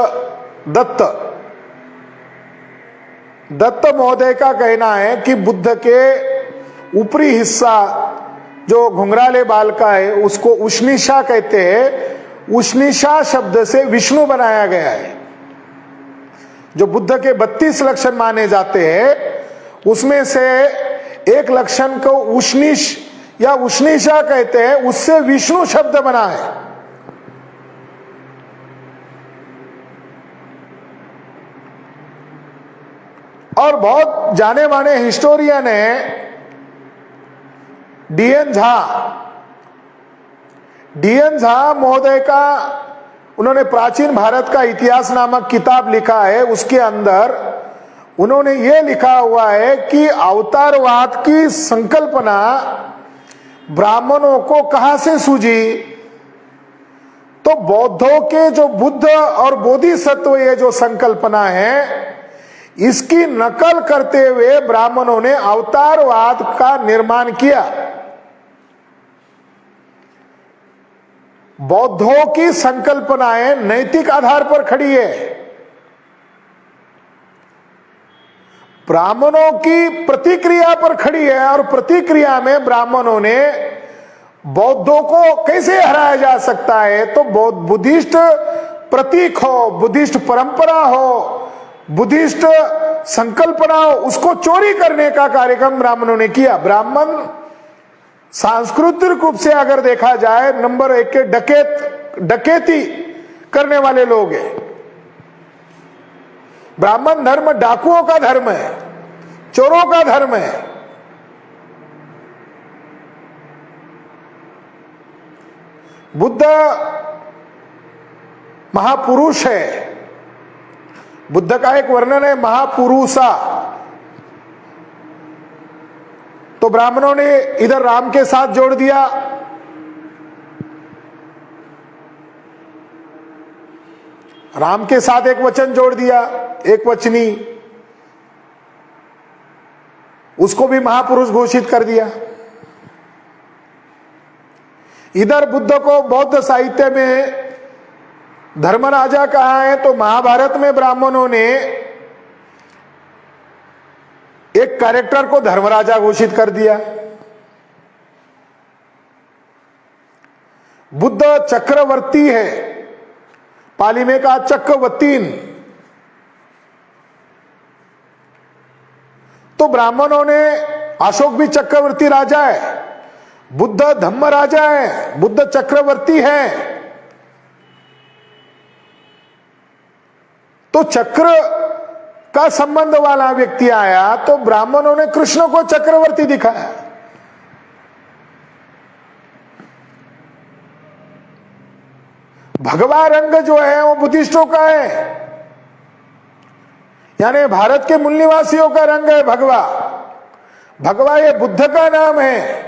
दत्त महोदय का कहना है कि बुद्ध के ऊपरी हिस्सा जो घुंघराले बाल का है उसको उष्णिशा कहते हैं। उष्णिशा शब्द से विष्णु बनाया गया है। जो बुद्ध के 32 लक्षण माने जाते हैं उसमें से एक लक्षण को उष्णिश या उष्णिशा कहते हैं, उससे विष्णु शब्द बना है। और बहुत जाने माने हिस्टोरियन है डीएन झा महोदय का, उन्होंने प्राचीन भारत का इतिहास नामक किताब लिखा है। उसके अंदर उन्होंने ये लिखा हुआ है कि अवतारवाद की संकल्पना ब्राह्मणों को कहां से सूझी? तो बौद्धों के जो बुद्ध और बोधिसत्व ये जो संकल्पना है इसकी नकल करते हुए ब्राह्मणों ने अवतारवाद का निर्माण किया। बौद्धों की संकल्पनाएं नैतिक आधार पर खड़ी है। ब्राह्मणों की प्रतिक्रिया पर खड़ी है और प्रतिक्रिया में ब्राह्मणों ने बौद्धों को कैसे हराया जा सकता है, तो बौद्ध बुद्धिस्ट प्रतीक हो, बुद्धिस्ट परंपरा हो, बुद्धिस्ट संकल्पना हो, उसको चोरी करने का कार्यक्रम ब्राह्मणों ने किया। ब्राह्मण सांस्कृतिक रूप से अगर देखा जाए नंबर 1 के डकैती करने वाले लोग हैं। ब्राह्मण धर्म डाकुओं का धर्म है, चोरों का धर्म है। बुद्ध महापुरुष है, बुद्ध का एक वर्णन है महापुरुषा। तो ब्राह्मणों ने इधर राम के साथ जोड़ दिया, राम के साथ एक वचन जोड़ दिया, एक वचनी, उसको भी महापुरुष घोषित कर दिया। इधर बुद्ध को बौद्ध साहित्य में धर्मराजा कहा है, तो महाभारत में ब्राह्मणों ने एक कैरेक्टर को धर्मराजा घोषित कर दिया। बुद्ध चक्रवर्ती है, पाली में कहा चक्रवर्तीन, तो ब्राह्मणों ने अशोक भी चक्रवर्ती राजा है, बुद्ध धम्म राजा है, बुद्ध चक्रवर्ती है, तो चक्र का संबंध वाला व्यक्ति आया, तो ब्राह्मणों ने कृष्ण को चक्रवर्ती दिखाया। भगवा रंग जो है वो बुद्धिस्टों का है, यानी भारत के मूल निवासियों का रंग है भगवा। भगवा ये बुद्ध का नाम है।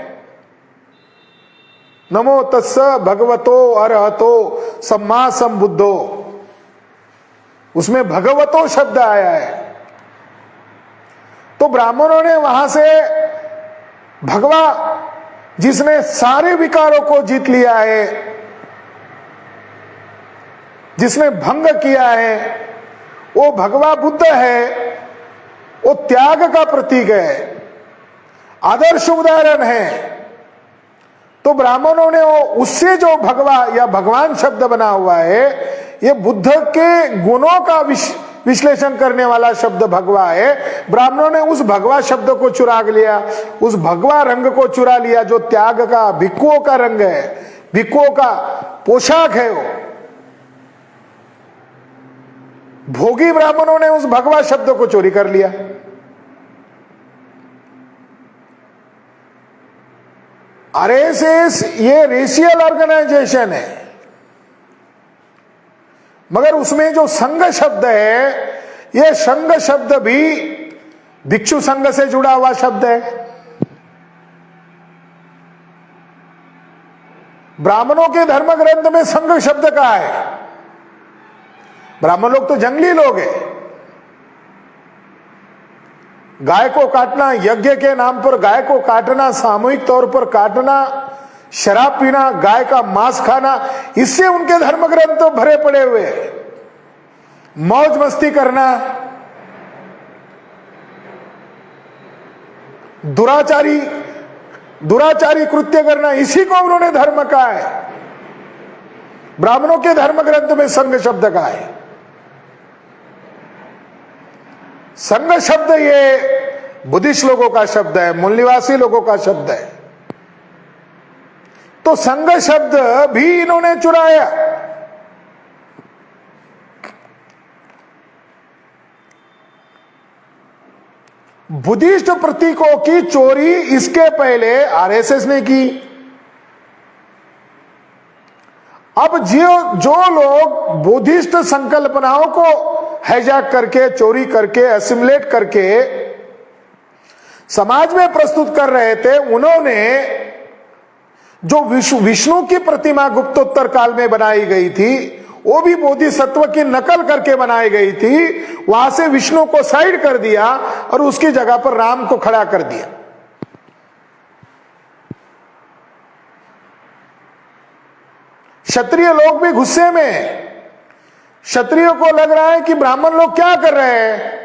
नमो तस्स भगवतो अरहतो सम्मा संबुद्धो, उसमें भगवतो शब्द आया है। तो ब्राह्मणों ने वहां से भगवा, जिसने सारे विकारों को जीत लिया है, जिसने भंग किया है, वो भगवा बुद्ध है, वो त्याग का प्रतीक है, आदर्श उदाहरण है। तो ब्राह्मणों ने वो उससे जो भगवा या भगवान शब्द बना हुआ है, ये बुद्ध के गुणों का विश्लेषण करने वाला शब्द भगवा है। ब्राह्मणों ने उस भगवा शब्द को चुरा लिया, उस भगवा रंग को चुरा लिया जो त्याग का, भिक्षुओं का रंग है, भिक्षुओं का पोशाक है वो। भोगी ब्राह्मणों ने उस भगवा शब्द को चोरी कर लिया। आरएसएस ये रेशियल ऑर्गेनाइजेशन है, मगर उसमें जो संघ शब्द है, ये संघ शब्द भी भिक्षु संघ से जुड़ा हुआ शब्द है। ब्राह्मणों के धर्म ग्रंथ में संघ शब्द का है। ब्राह्मण लोग तो जंगली लोग हैं। गाय को काटना, यज्ञ के नाम पर गाय को काटना, सामूहिक तौर पर काटना, शराब पीना, गाय का मांस खाना, इससे उनके धर्म ग्रंथ तो भरे पड़े हुए। मौज मस्ती करना, दुराचारी कृत्य करना, इसी को उन्होंने धर्म कहा है। ब्राह्मणों के धर्म ग्रंथ में संघ शब्द का है। संघ शब्द ये बुद्धिस्ट लोगों का शब्द है, मूल निवासी लोगों का शब्द है। तो संघ शब्द भी इन्होंने चुराया। बुद्धिस्ट प्रतीकों की चोरी इसके पहले आरएसएस ने की। अब जो लोग बुद्धिस्ट संकल्पनाओं को हैजैक करके, चोरी करके, एसिमुलेट करके समाज में प्रस्तुत कर रहे थे, उन्होंने जो विष्णु की प्रतिमा गुप्तोत्तर काल में बनाई गई थी, वो भी बोधिसत्व की नकल करके बनाई गई थी। वहां से विष्णु को साइड कर दिया और उसकी जगह पर राम को खड़ा कर दिया। क्षत्रिय लोग भी गुस्से में, क्षत्रियों को लग रहा है कि ब्राह्मण लोग क्या कर रहे हैं,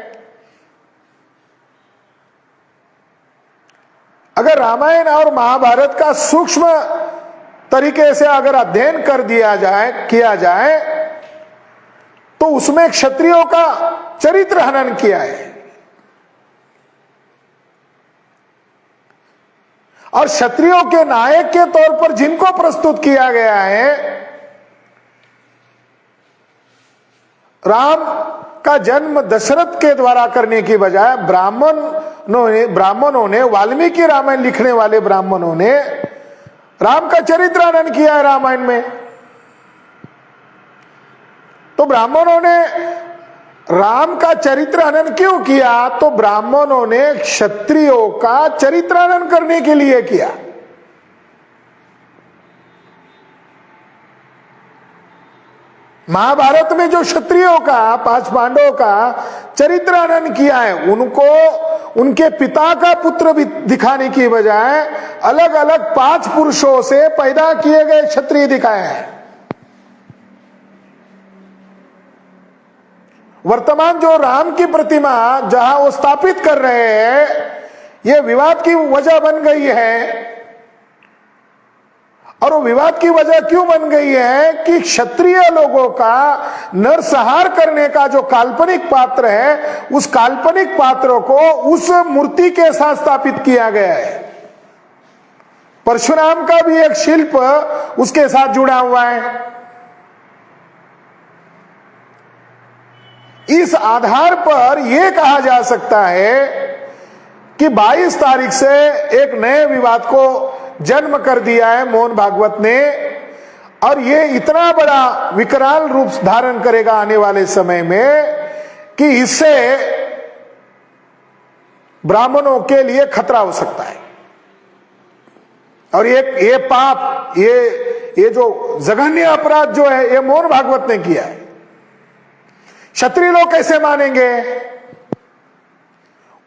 मगर रामायण और महाभारत का सूक्ष्म तरीके से अगर अध्ययन किया जाए तो उसमें क्षत्रियों का चरित्र हनन किया है और क्षत्रियों के नायक के तौर पर जिनको प्रस्तुत किया गया है, राम का जन्म दशरथ के द्वारा करने की बजाय ब्राह्मणों ने वाल्मीकि रामायण लिखने वाले ब्राह्मणों ने राम का चरित्र हनन किया है रामायण में। तो ब्राह्मणों ने राम का चरित्र हनन क्यों किया? तो ब्राह्मणों ने क्षत्रियों का चरित्र हनन करने के लिए किया। महाभारत में जो क्षत्रियों का, 5 पांडवों का चरित्र हनन किया है, उनको उनके पिता का पुत्र भी दिखाने की बजाय अलग अलग 5 पुरुषों से पैदा किए गए क्षत्रिय दिखाए हैं। वर्तमान जो राम की प्रतिमा जहां वो स्थापित कर रहे हैं, ये विवाद की वजह बन गई है। और वो विवाद की वजह क्यों बन गई है कि क्षत्रिय लोगों का नरसंहार करने का जो काल्पनिक पात्र है, उस काल्पनिक पात्र को उस मूर्ति के साथ स्थापित किया गया है। परशुराम का भी एक शिल्प उसके साथ जुड़ा हुआ है। इस आधार पर यह कहा जा सकता है कि 22 तारीख से एक नए विवाद को जन्म कर दिया है मोहन भागवत ने, और ये इतना बड़ा विकराल रूप धारण करेगा आने वाले समय में कि इससे ब्राह्मणों के लिए खतरा हो सकता है। और ये पाप, ये जो जघन्य अपराध जो है, ये मोहन भागवत ने किया है। क्षत्रिय लोग कैसे मानेंगे?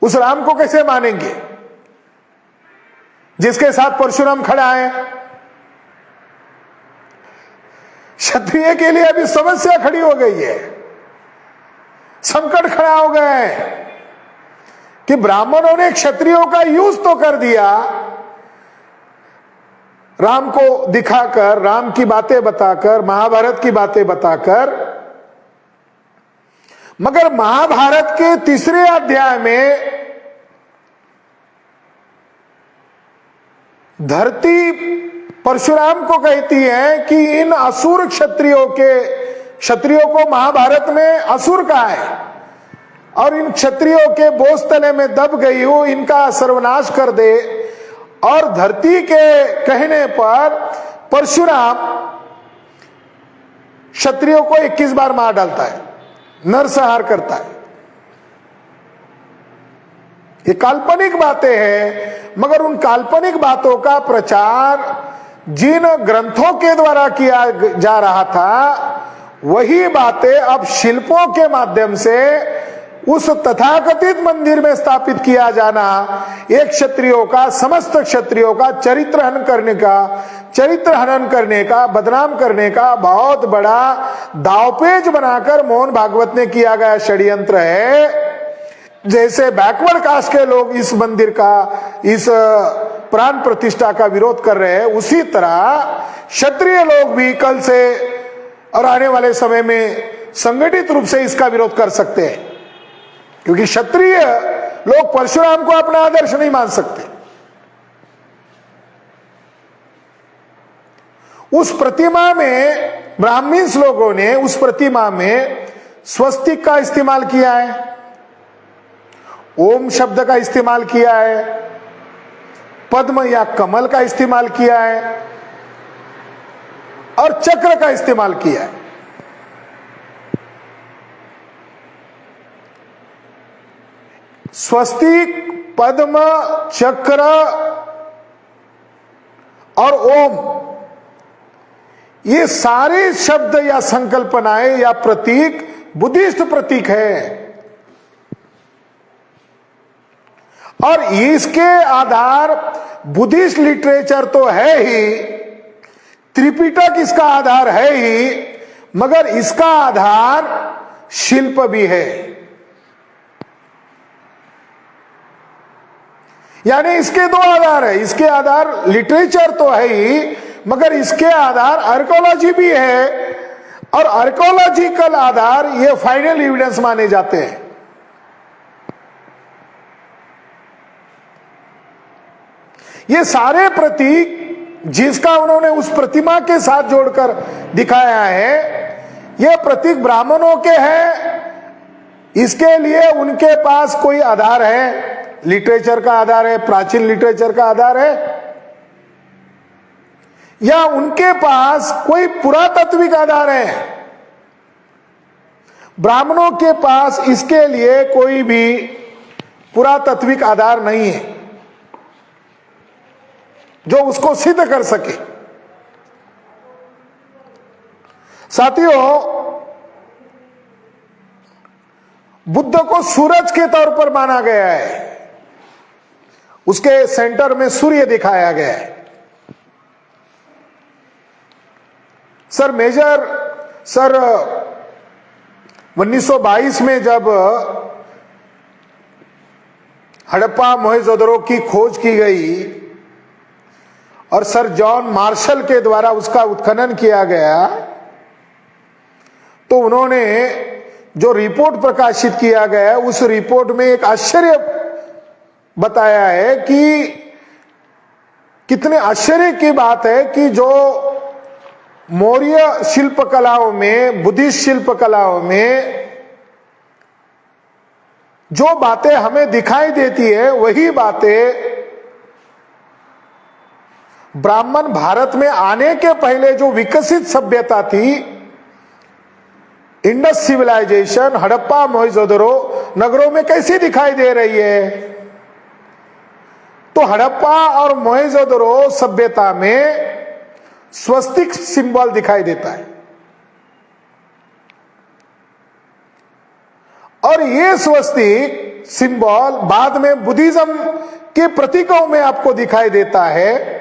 उस राम को कैसे मानेंगे जिसके साथ परशुराम खड़ा है? क्षत्रिय के लिए अभी समस्या खड़ी हो गई है, संकट खड़ा हो गया है कि ब्राह्मणों ने क्षत्रियों का यूज तो कर दिया, राम को दिखाकर, राम की बातें बताकर, महाभारत की बातें बताकर, मगर महाभारत के 3 अध्याय में धरती परशुराम को कहती है कि इन असुर क्षत्रियों को महाभारत में असुर कहा है और इन क्षत्रियों के बोझ तले में दब गई हो, इनका सर्वनाश कर दे। और धरती के कहने पर परशुराम क्षत्रियों को 21 बार मार डालता है, नरसंहार करता है। ये काल्पनिक बातें हैं, मगर उन काल्पनिक बातों का प्रचार जिन ग्रंथों के द्वारा किया जा रहा था, वही बातें अब शिल्पों के माध्यम से उस तथाकथित मंदिर में स्थापित किया जाना, एक क्षत्रियों का, समस्त क्षत्रियों का चरित्र हनन करने का, बदनाम करने का बहुत बड़ा दावपेच बनाकर मोहन भागवत ने किया गया षड्यंत्र है। जैसे बैकवर्ड कास्ट के लोग इस मंदिर का, इस प्राण प्रतिष्ठा का विरोध कर रहे हैं, उसी तरह क्षत्रिय लोग भी कल से और आने वाले समय में संगठित रूप से इसका विरोध कर सकते हैं, क्योंकि क्षत्रिय लोग परशुराम को अपना आदर्श नहीं मान सकते। उस प्रतिमा में ब्राह्मण्स लोगों ने उस प्रतिमा में स्वस्तिक का इस्तेमाल किया है, ओम शब्द का इस्तेमाल किया है, पद्म या कमल का इस्तेमाल किया है और चक्र का इस्तेमाल किया है। स्वस्तिक, पद्म, चक्र और ओम, ये सारे शब्द या संकल्पनाएं या प्रतीक बुद्धिस्ट प्रतीक है और इसके आधार बुद्धिस्ट लिटरेचर तो है ही, त्रिपिटक इसका आधार है ही, मगर इसका आधार शिल्प भी है। यानी इसके दो आधार है, इसके आधार लिटरेचर तो है ही, मगर इसके आधार आर्कोलॉजी भी है, और आर्कोलॉजिकल आधार ये फाइनल एविडेंस माने जाते हैं। ये सारे प्रतीक जिसका उन्होंने उस प्रतिमा के साथ जोड़कर दिखाया है, ये प्रतीक ब्राह्मणों के हैं। इसके लिए उनके पास कोई आधार है, लिटरेचर का आधार है, प्राचीन लिटरेचर का आधार है, या उनके पास कोई पुरातात्विक आधार है? ब्राह्मणों के पास इसके लिए कोई भी पुरातात्विक आधार नहीं है जो उसको सिद्ध कर सके। साथियों, बुद्ध को सूरज के तौर पर माना गया है, उसके सेंटर में सूर्य दिखाया गया है। सर 1922 में जब हड़प्पा मोहेंजोदड़ो की खोज की गई और सर जॉन मार्शल के द्वारा उसका उत्खनन किया गया, तो उन्होंने जो रिपोर्ट प्रकाशित किया गया, उस रिपोर्ट में एक आश्चर्य बताया है कि कितने आश्चर्य की बात है कि जो मौर्य शिल्पकलाओं में, बुद्धिस्ट शिल्पकलाओं में जो बातें हमें दिखाई देती है, वही बातें ब्राह्मण भारत में आने के पहले जो विकसित सभ्यता थी, इंडस सिविलाइजेशन, हड़प्पा मोहेंजोदड़ो नगरों में कैसी दिखाई दे रही है। तो हड़प्पा और मोहेंजोदड़ो सभ्यता में स्वस्तिक सिंबल दिखाई देता है, और ये स्वस्तिक सिंबल बाद में बुद्धिज्म के प्रतीकों में आपको दिखाई देता है।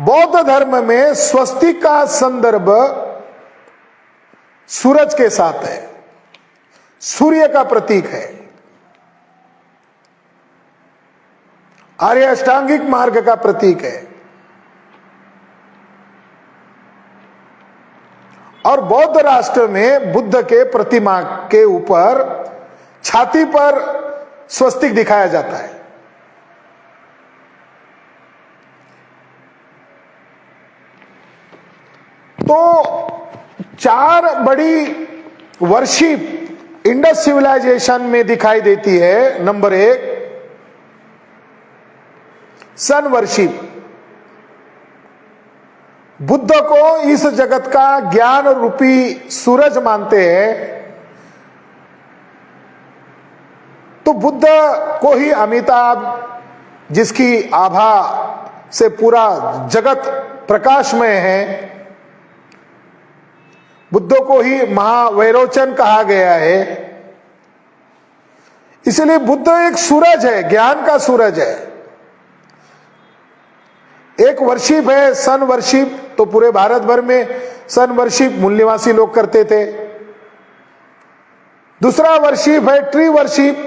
बौद्ध धर्म में स्वस्तिक का संदर्भ सूरज के साथ है, सूर्य का प्रतीक है, आर्य अष्टांगिक मार्ग का प्रतीक है। और बौद्ध राष्ट्र में बुद्ध के प्रतिमा के ऊपर छाती पर स्वस्तिक दिखाया जाता है। तो चार बड़ी वर्शिप इंडस सिविलाइजेशन में दिखाई देती है। नंबर 1, सन वर्शिप। बुद्ध को इस जगत का ज्ञान रूपी सूरज मानते हैं, तो बुद्ध को ही अमिताभ, जिसकी आभा से पूरा जगत प्रकाशमय है, बुद्ध को ही महावैरोचन कहा गया है। इसलिए बुद्ध एक सूरज है, ज्ञान का सूरज है। एक वर्शिप है सन वर्शिप, तो पूरे भारत भर में सन वर्शिप मूल निवासी लोग करते थे। दूसरा वर्शिप है tree worship.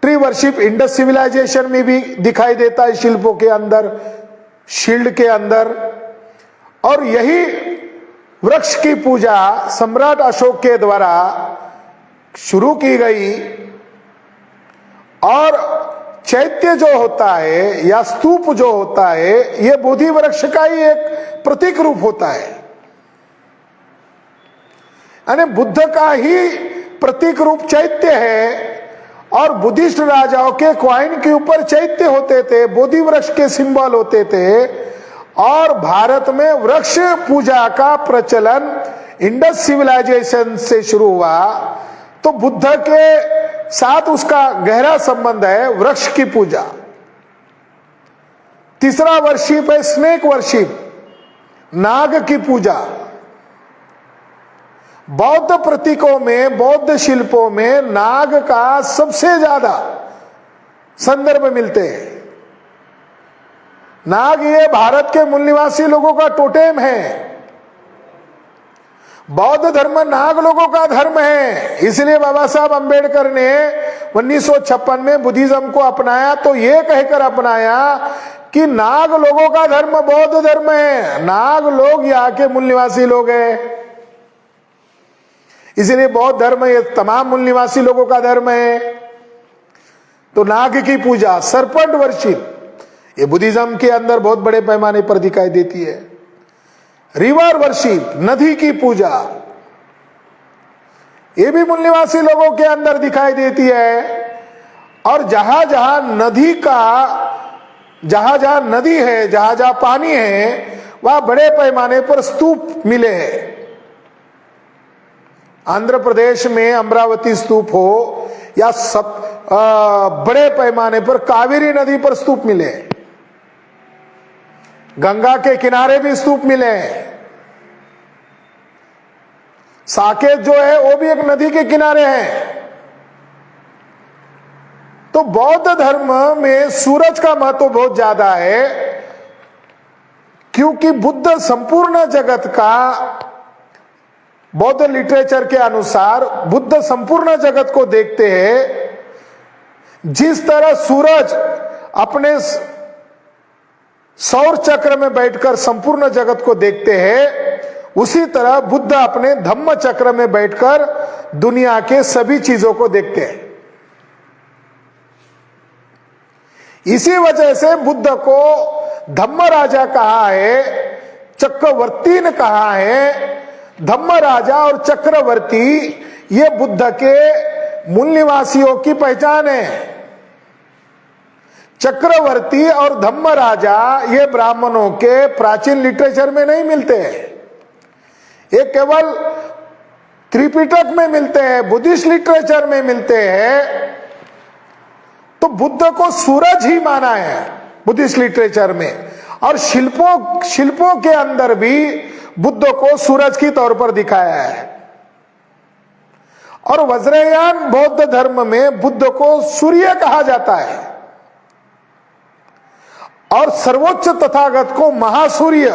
Tree worship Indus civilisation में भी दिखाई देता है, शिल्पों के अंदर, शील्ड के अंदर। और यही वृक्ष की पूजा सम्राट अशोक के द्वारा शुरू की गई, और चैत्य जो होता है या स्तूप जो होता है, ये बोधि वृक्ष का ही एक प्रतीक रूप होता है। यानी बुद्ध का ही प्रतीक रूप चैत्य है, और बुद्धिस्ट राजाओं के कॉइन के ऊपर चैत्य होते थे, बोधि वृक्ष के सिंबल होते थे। और भारत में वृक्ष पूजा का प्रचलन इंडस सिविलाइजेशन से शुरू हुआ, तो बुद्ध के साथ उसका गहरा संबंध है, वृक्ष की पूजा। तीसरा वर्शिप है स्नेक वर्शिप, नाग की पूजा। बौद्ध प्रतीकों में, बौद्ध शिल्पों में नाग का सबसे ज्यादा संदर्भ मिलते हैं। नाग ये भारत के मूल निवासी लोगों का टोटेम है। बौद्ध धर्म नाग लोगों का धर्म है, इसलिए बाबा साहब अंबेडकर ने 1956 में बुद्धिज्म को अपनाया तो ये कहकर अपनाया कि नाग लोगों का धर्म बौद्ध धर्म है, नाग लोग यहाँ के मूल निवासी लोग हैं, इसलिए बौद्ध धर्म ये तमाम मूल निवासी लोगों का धर्म है। तो नाग की पूजा, सरपंट वर्शिप, ये बुद्धिज्म के अंदर बहुत बड़े पैमाने पर दिखाई देती है। रिवर वर्शिप, नदी की पूजा, ये भी मूल निवासी लोगों के अंदर दिखाई देती है। और जहां जहां नदी है, जहां जहां पानी है, वहां बड़े पैमाने पर स्तूप मिले हैं। आंध्र प्रदेश में अमरावती स्तूप हो या बड़े पैमाने पर कावेरी नदी पर स्तूप मिले, गंगा के किनारे भी स्तूप मिले हैं। साकेत जो है वो भी एक नदी के किनारे है। तो बौद्ध धर्म में सूरज का महत्व बहुत ज्यादा है, क्योंकि बुद्ध संपूर्ण जगत का, बौद्ध लिटरेचर के अनुसार बुद्ध संपूर्ण जगत को देखते हैं। जिस तरह सूरज अपने सौर चक्र में बैठकर संपूर्ण जगत को देखते हैं, उसी तरह बुद्ध अपने धम्म चक्र में बैठकर दुनिया के सभी चीजों को देखते हैं। इसी वजह से बुद्ध को धम्म राजा कहा है, चक्रवर्ती ने कहा है। धम्म राजा और चक्रवर्ती ये बुद्ध के मूल निवासियों की पहचान है। चक्रवर्ती और धम्म राजा ये ब्राह्मणों के प्राचीन लिटरेचर में नहीं मिलते, ये केवल त्रिपिटक में मिलते हैं, बुद्धिस्ट लिटरेचर में मिलते हैं। तो बुद्ध को सूरज ही माना है बुद्धिस्ट लिटरेचर में, और शिल्पों के अंदर भी बुद्ध को सूरज की तौर पर दिखाया है। और वज्रयान बौद्ध धर्म में बुद्ध को सूर्य कहा जाता है, और सर्वोच्च तथागत को महासूर्य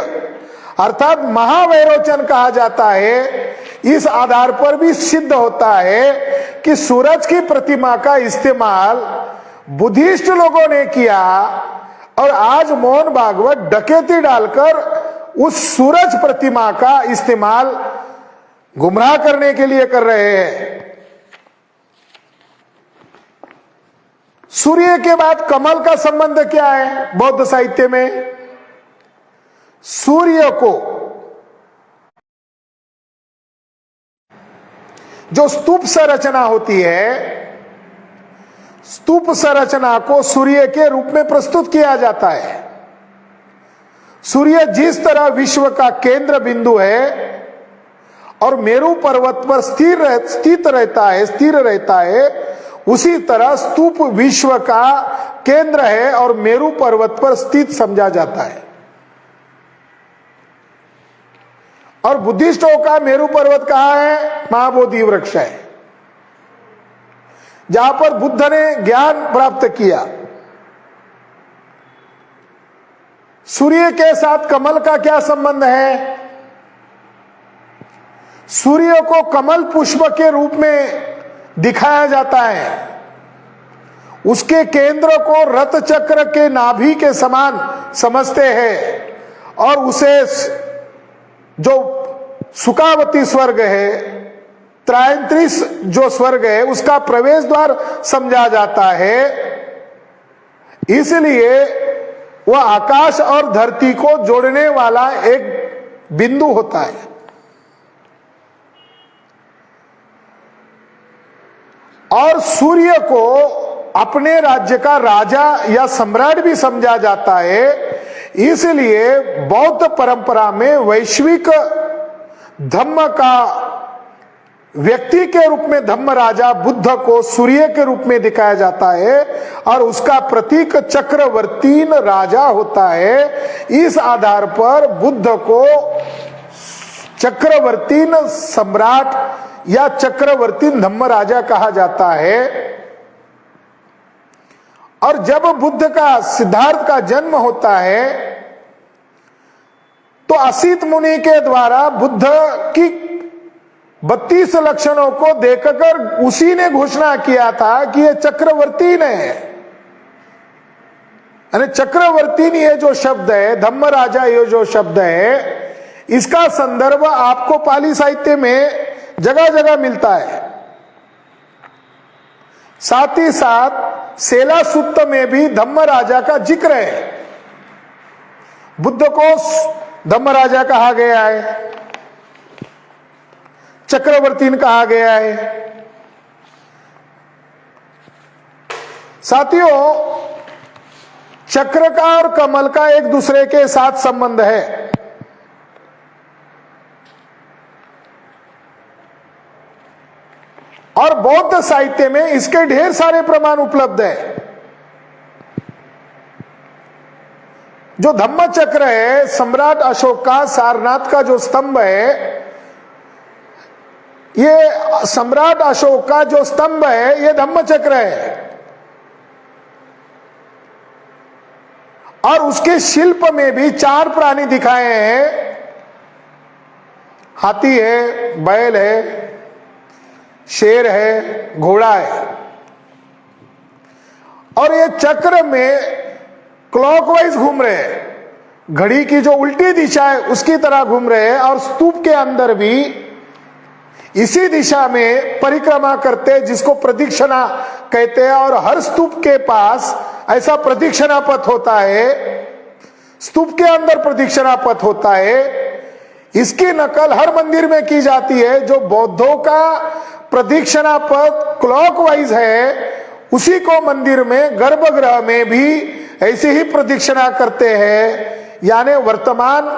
अर्थात महावैरोचन कहा जाता है। इस आधार पर भी सिद्ध होता है कि सूरज की प्रतिमा का इस्तेमाल बुद्धिस्ट लोगों ने किया, और आज मोहन भागवत डकैती डालकर उस सूरज प्रतिमा का इस्तेमाल गुमराह करने के लिए कर रहे हैं। सूर्य के बाद कमल का संबंध क्या है बौद्ध साहित्य में? सूर्य को जो स्तूप संरचना होती है, स्तूप संरचना को सूर्य के रूप में प्रस्तुत किया जाता है। सूर्य जिस तरह विश्व का केंद्र बिंदु है और मेरु पर्वत पर स्थिर रहता है, उसी तरह स्तूप विश्व का केंद्र है और मेरु पर्वत पर स्थित समझा जाता है। और बुद्धिस्टों का मेरु पर्वत कहाँ है? महाबोधि वृक्ष है, जहां पर बुद्ध ने ज्ञान प्राप्त किया। सूर्य के साथ कमल का क्या संबंध है? सूर्य को कमल पुष्प के रूप में दिखाया जाता है। उसके केंद्र को रथ चक्र के नाभि के समान समझते हैं, और उसे जो सुकावती स्वर्ग है, त्रायंत्रिस जो स्वर्ग है, उसका प्रवेश द्वार समझा जाता है। इसलिए वह आकाश और धरती को जोड़ने वाला एक बिंदु होता है। और सूर्य को अपने राज्य का राजा या सम्राट भी समझा जाता है। इसलिए बौद्ध परंपरा में वैश्विक धम्म का व्यक्ति के रूप में धम्म राजा बुद्ध को सूर्य के रूप में दिखाया जाता है, और उसका प्रतीक चक्रवर्तीन राजा होता है। इस आधार पर बुद्ध को चक्रवर्तीन सम्राट या चक्रवर्तीन धम्म राजा कहा जाता है। और जब बुद्ध का सिद्धार्थ का जन्म होता है, तो असित मुनि के द्वारा बुद्ध की 32 लक्षणों को देखकर उसी ने घोषणा किया था कि ये चक्रवर्ती ने, यानी चक्रवर्ती ने ये जो शब्द है, धम्म राजा ये जो शब्द है, इसका संदर्भ आपको पाली साहित्य में जगह जगह मिलता है। साथ ही साथ सेला सूक्त में भी धम्म राजा का जिक्र है। बुद्ध को धम्म राजा कहा गया है, चक्रवर्ती कहा गया है। साथियों, चक्र का और कमल का एक दूसरे के साथ संबंध है। और बौद्ध साहित्य में इसके ढेर सारे प्रमाण उपलब्ध हैं। जो धम्म चक्र है, सम्राट अशोक का सारनाथ का जो स्तंभ है, ये सम्राट अशोक का जो स्तंभ है, ये धम्म चक्र है। और उसके शिल्प में भी 4 प्राणी दिखाए हैं। हाथी है, बैल है, शेर है, घोड़ा है। और ये चक्र में क्लॉकवाइज घूम रहे हैं, घड़ी की जो उल्टी दिशा है उसकी तरह घूम रहे हैं। और स्तूप के अंदर भी इसी दिशा में परिक्रमा करते हैं, जिसको प्रदक्षिणा कहते हैं। और हर स्तूप के पास ऐसा प्रदक्षिणा पथ होता है, स्तूप के अंदर प्रदक्षिणा पथ होता है। इसकी नकल हर मंदिर में की जाती है। जो बौद्धों का प्रदक्षिणा पथ क्लॉकवाइज है, उसी को मंदिर में गर्भगृह में भी ऐसे ही प्रदक्षिणा करते हैं। यानी वर्तमान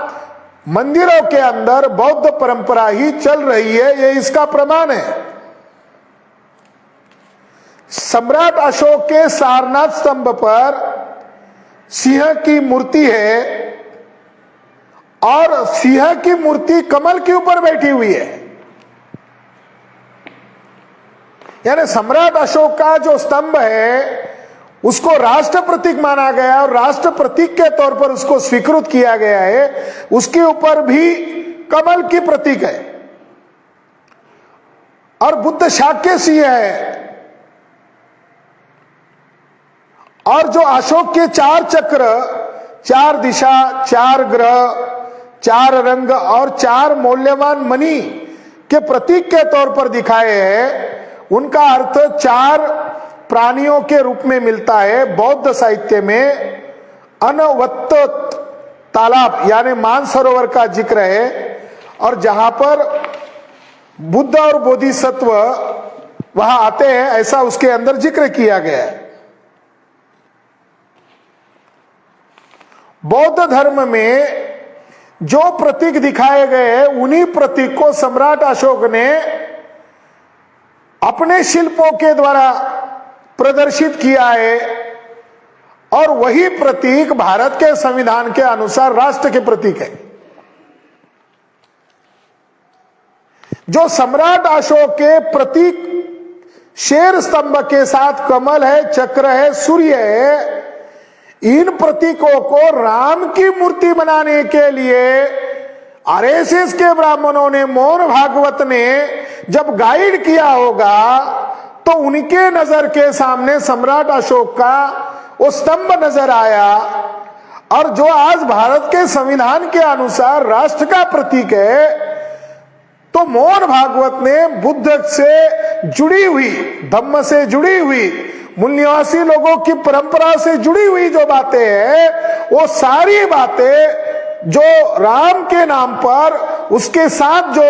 मंदिरों के अंदर बौद्ध परंपरा ही चल रही है, ये इसका प्रमाण है। सम्राट अशोक के सारनाथ स्तंभ पर सिंह की मूर्ति है और सिंह की मूर्ति कमल के ऊपर बैठी हुई है। यानी सम्राट अशोक का जो स्तंभ है उसको राष्ट्र प्रतीक माना गया और राष्ट्र प्रतीक के तौर पर उसको स्वीकृत किया गया है। उसके ऊपर भी कमल की प्रतीक है और बुद्ध शाक्य सिंह है। और जो अशोक के 4 चक्र, 4 दिशा, 4 ग्रह, 4 रंग और 4 मूल्यवान मणि के प्रतीक के तौर पर दिखाए हैं, उनका अर्थ 4 प्राणियों के रूप में मिलता है। बौद्ध साहित्य में अनवत्त तालाब यानी मानसरोवर का जिक्र है, और जहां पर बुद्ध और बोधिसत्व वहां आते हैं, ऐसा उसके अंदर जिक्र किया गया है। बौद्ध धर्म में जो प्रतीक दिखाए गए हैं, उन्हीं प्रतीक को सम्राट अशोक ने अपने शिल्पों के द्वारा प्रदर्शित किया है। और वही प्रतीक भारत के संविधान के अनुसार राष्ट्र के प्रतीक है। जो सम्राट अशोक के प्रतीक शेर स्तंभ के साथ कमल है, चक्र है, सूर्य है, इन प्रतीकों को राम की मूर्ति बनाने के लिए आरएसएस के ब्राह्मणों ने, मोहन भागवत ने जब गाइड किया होगा, तो उनके नजर के सामने सम्राट अशोक का वो स्तंभ नजर आया। और जो आज भारत के संविधान के अनुसार राष्ट्र का प्रतीक है, तो मोहन भागवत ने बुद्ध से जुड़ी हुई, धम्म से जुड़ी हुई, मूल निवासी लोगों की परंपरा से जुड़ी हुई जो बातें हैं, वो सारी बातें जो राम के नाम पर उसके साथ जो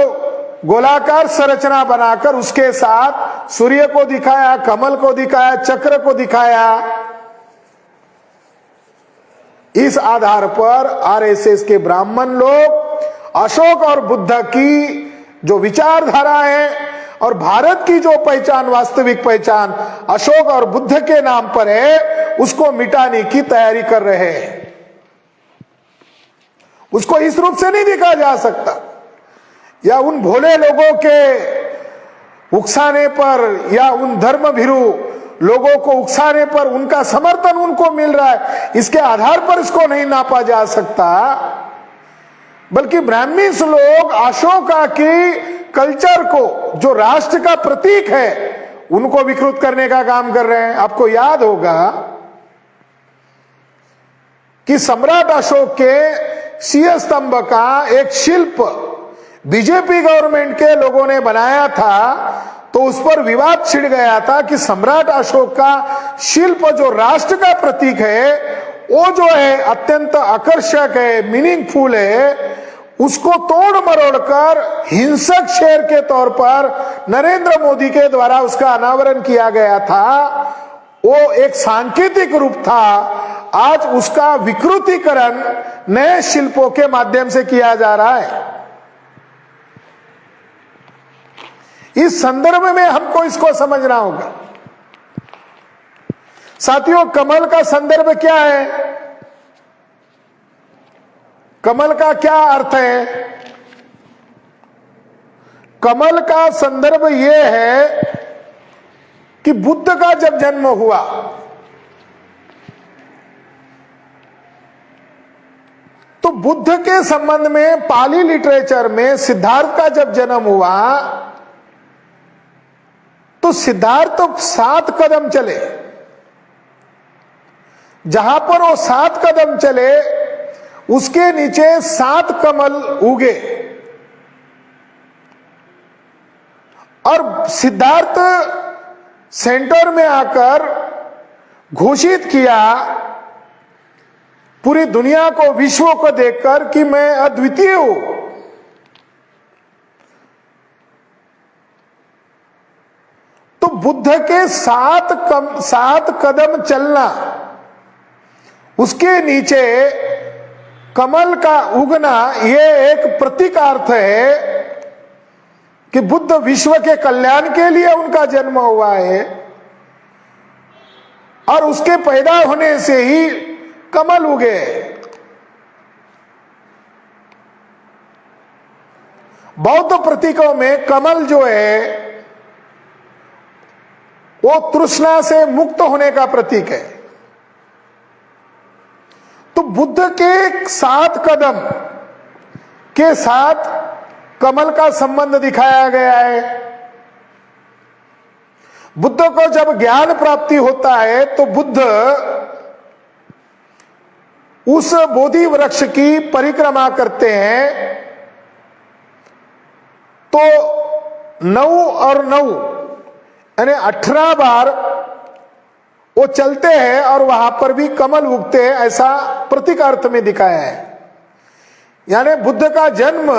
गोलाकार संरचना बनाकर उसके साथ सूर्य को दिखाया, कमल को दिखाया, चक्र को दिखाया, इस आधार पर आरएसएस के ब्राह्मण लोग अशोक और बुद्ध की जो विचारधारा है और भारत की जो पहचान, वास्तविक पहचान अशोक और बुद्ध के नाम पर है, उसको मिटाने की तैयारी कर रहे हैं। उसको इस रूप से नहीं देखा जा सकता, या उन भोले लोगों के उकसाने पर या उन धर्म भीरू लोगों को उकसाने पर उनका समर्थन उनको मिल रहा है, इसके आधार पर इसको नहीं नापा जा सकता। बल्कि ब्राह्मीण लोग अशोका की कल्चर को, जो राष्ट्र का प्रतीक है, उनको विकृत करने का काम कर रहे हैं। आपको याद होगा कि सम्राट अशोक के शीर्ष स्तंभ का एक शिल्प बीजेपी गवर्नमेंट के लोगों ने बनाया था, तो उस पर विवाद छिड़ गया था कि सम्राट अशोक का शिल्प जो राष्ट्र का प्रतीक है, वो जो है अत्यंत आकर्षक है, मीनिंगफुल है, उसको तोड़ मरोड़ कर हिंसक शेर के तौर पर नरेंद्र मोदी के द्वारा उसका अनावरण किया गया था। वो एक सांकेतिक रूप था। आज उसका विकृतीकरण नए शिल्पों के माध्यम से किया जा रहा है। इस संदर्भ में हमको इसको समझना होगा। साथियों, कमल का संदर्भ क्या है? कमल का क्या अर्थ है? कमल का संदर्भ यह है कि बुद्ध का जब जन्म हुआ तो बुद्ध के संबंध में पाली लिटरेचर में सिद्धार्थ का जब जन्म हुआ तो सिद्धार्थ तो 7 कदम चले। जहां पर वो 7 कदम चले उसके नीचे 7 कमल उगे और सिद्धार्थ सेंटर में आकर घोषित किया पूरी दुनिया को, विश्व को देखकर कि मैं अद्वितीय हूं। तो बुद्ध के 7 कदम चलना, उसके नीचे कमल का उगना, यह एक प्रतीकार्थ है कि बुद्ध विश्व के कल्याण के लिए उनका जन्म हुआ है और उसके पैदा होने से ही कमल उगे। बौद्ध प्रतीकों में कमल जो है वो तृष्णा से मुक्त होने का प्रतीक है। तो बुद्ध के 7 कदम के साथ कमल का संबंध दिखाया गया है। बुद्ध को जब ज्ञान प्राप्ति होता है तो बुद्ध उस बोधि वृक्ष की परिक्रमा करते हैं। तो 9 और 9 यानी 18 बार वो चलते हैं और वहां पर भी कमल उगते हैं, ऐसा प्रतीकार्थ में दिखाया है। यानी बुद्ध का जन्म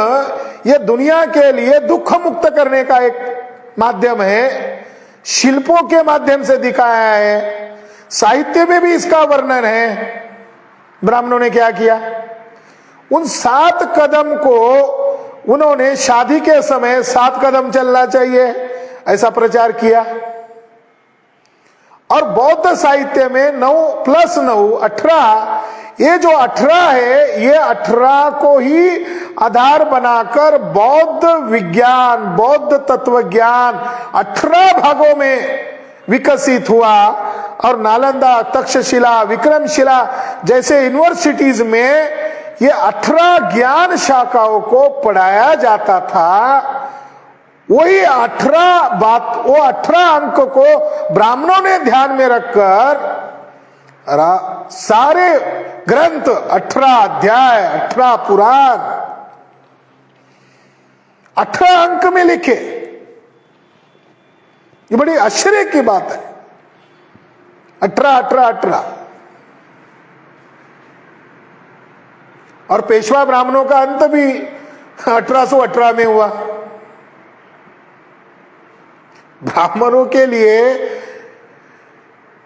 यह दुनिया के लिए दुख मुक्त करने का एक माध्यम है, शिल्पों के माध्यम से दिखाया है। साहित्य में भी इसका वर्णन है। ब्राह्मणों ने क्या किया, उन 7 कदम को उन्होंने शादी के समय 7 कदम चलना चाहिए ऐसा प्रचार किया। और बौद्ध साहित्य में 9 + 9 18, ये जो 18 है, ये 18 को ही आधार बनाकर बौद्ध विज्ञान, बौद्ध तत्व ज्ञान 18 भागों में विकसित हुआ। और नालंदा, तक्षशिला, विक्रमशिला जैसे यूनिवर्सिटीज में ये 18 ज्ञान शाखाओं को पढ़ाया जाता था। वही 18 अंक को ब्राह्मणों ने ध्यान में रखकर सारे ग्रंथ, 18 अध्याय, 18 पुराण 18 अंक में लिखे। ये बड़ी आश्चर्य की बात है। 18 और पेशवा ब्राह्मणों का अंत भी 1818 में हुआ। ब्राह्मणों के लिए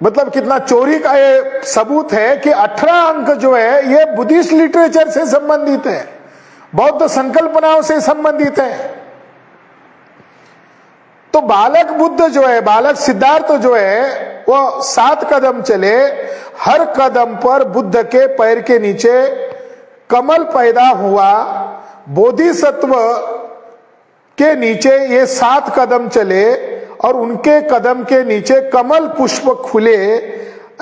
मतलब कितना चोरी का ये सबूत है कि 18 अंक जो है ये बुद्धिस्ट लिटरेचर से संबंधित है, बौद्ध संकल्पनाओं से संबंधित है। तो बालक बुद्ध जो है, बालक सिद्धार्थ जो है, वो 7 कदम चले। हर कदम पर बुद्ध के पैर के नीचे कमल पैदा हुआ। बोधिसत्व के नीचे ये 7 कदम चले और उनके कदम के नीचे कमल पुष्प खुले।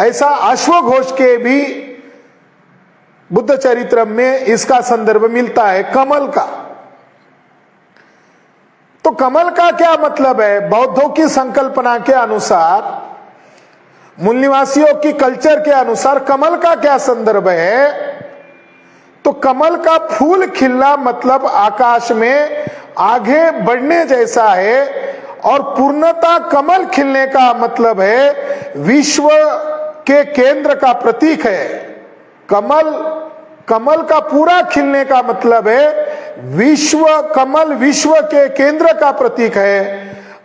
ऐसा अश्वघोष के भी बुद्ध चरित्र में इसका संदर्भ मिलता है, कमल का। तो कमल का क्या मतलब है? बौद्धों की संकल्पना के अनुसार, मूल निवासियों की कल्चर के अनुसार कमल का क्या संदर्भ है? तो कमल का फूल खिलना मतलब आकाश में आगे बढ़ने जैसा है, और पूर्णता कमल खिलने का मतलब है विश्व के केंद्र का प्रतीक है। कमल का पूरा खिलने का मतलब है कमल विश्व के केंद्र का प्रतीक है,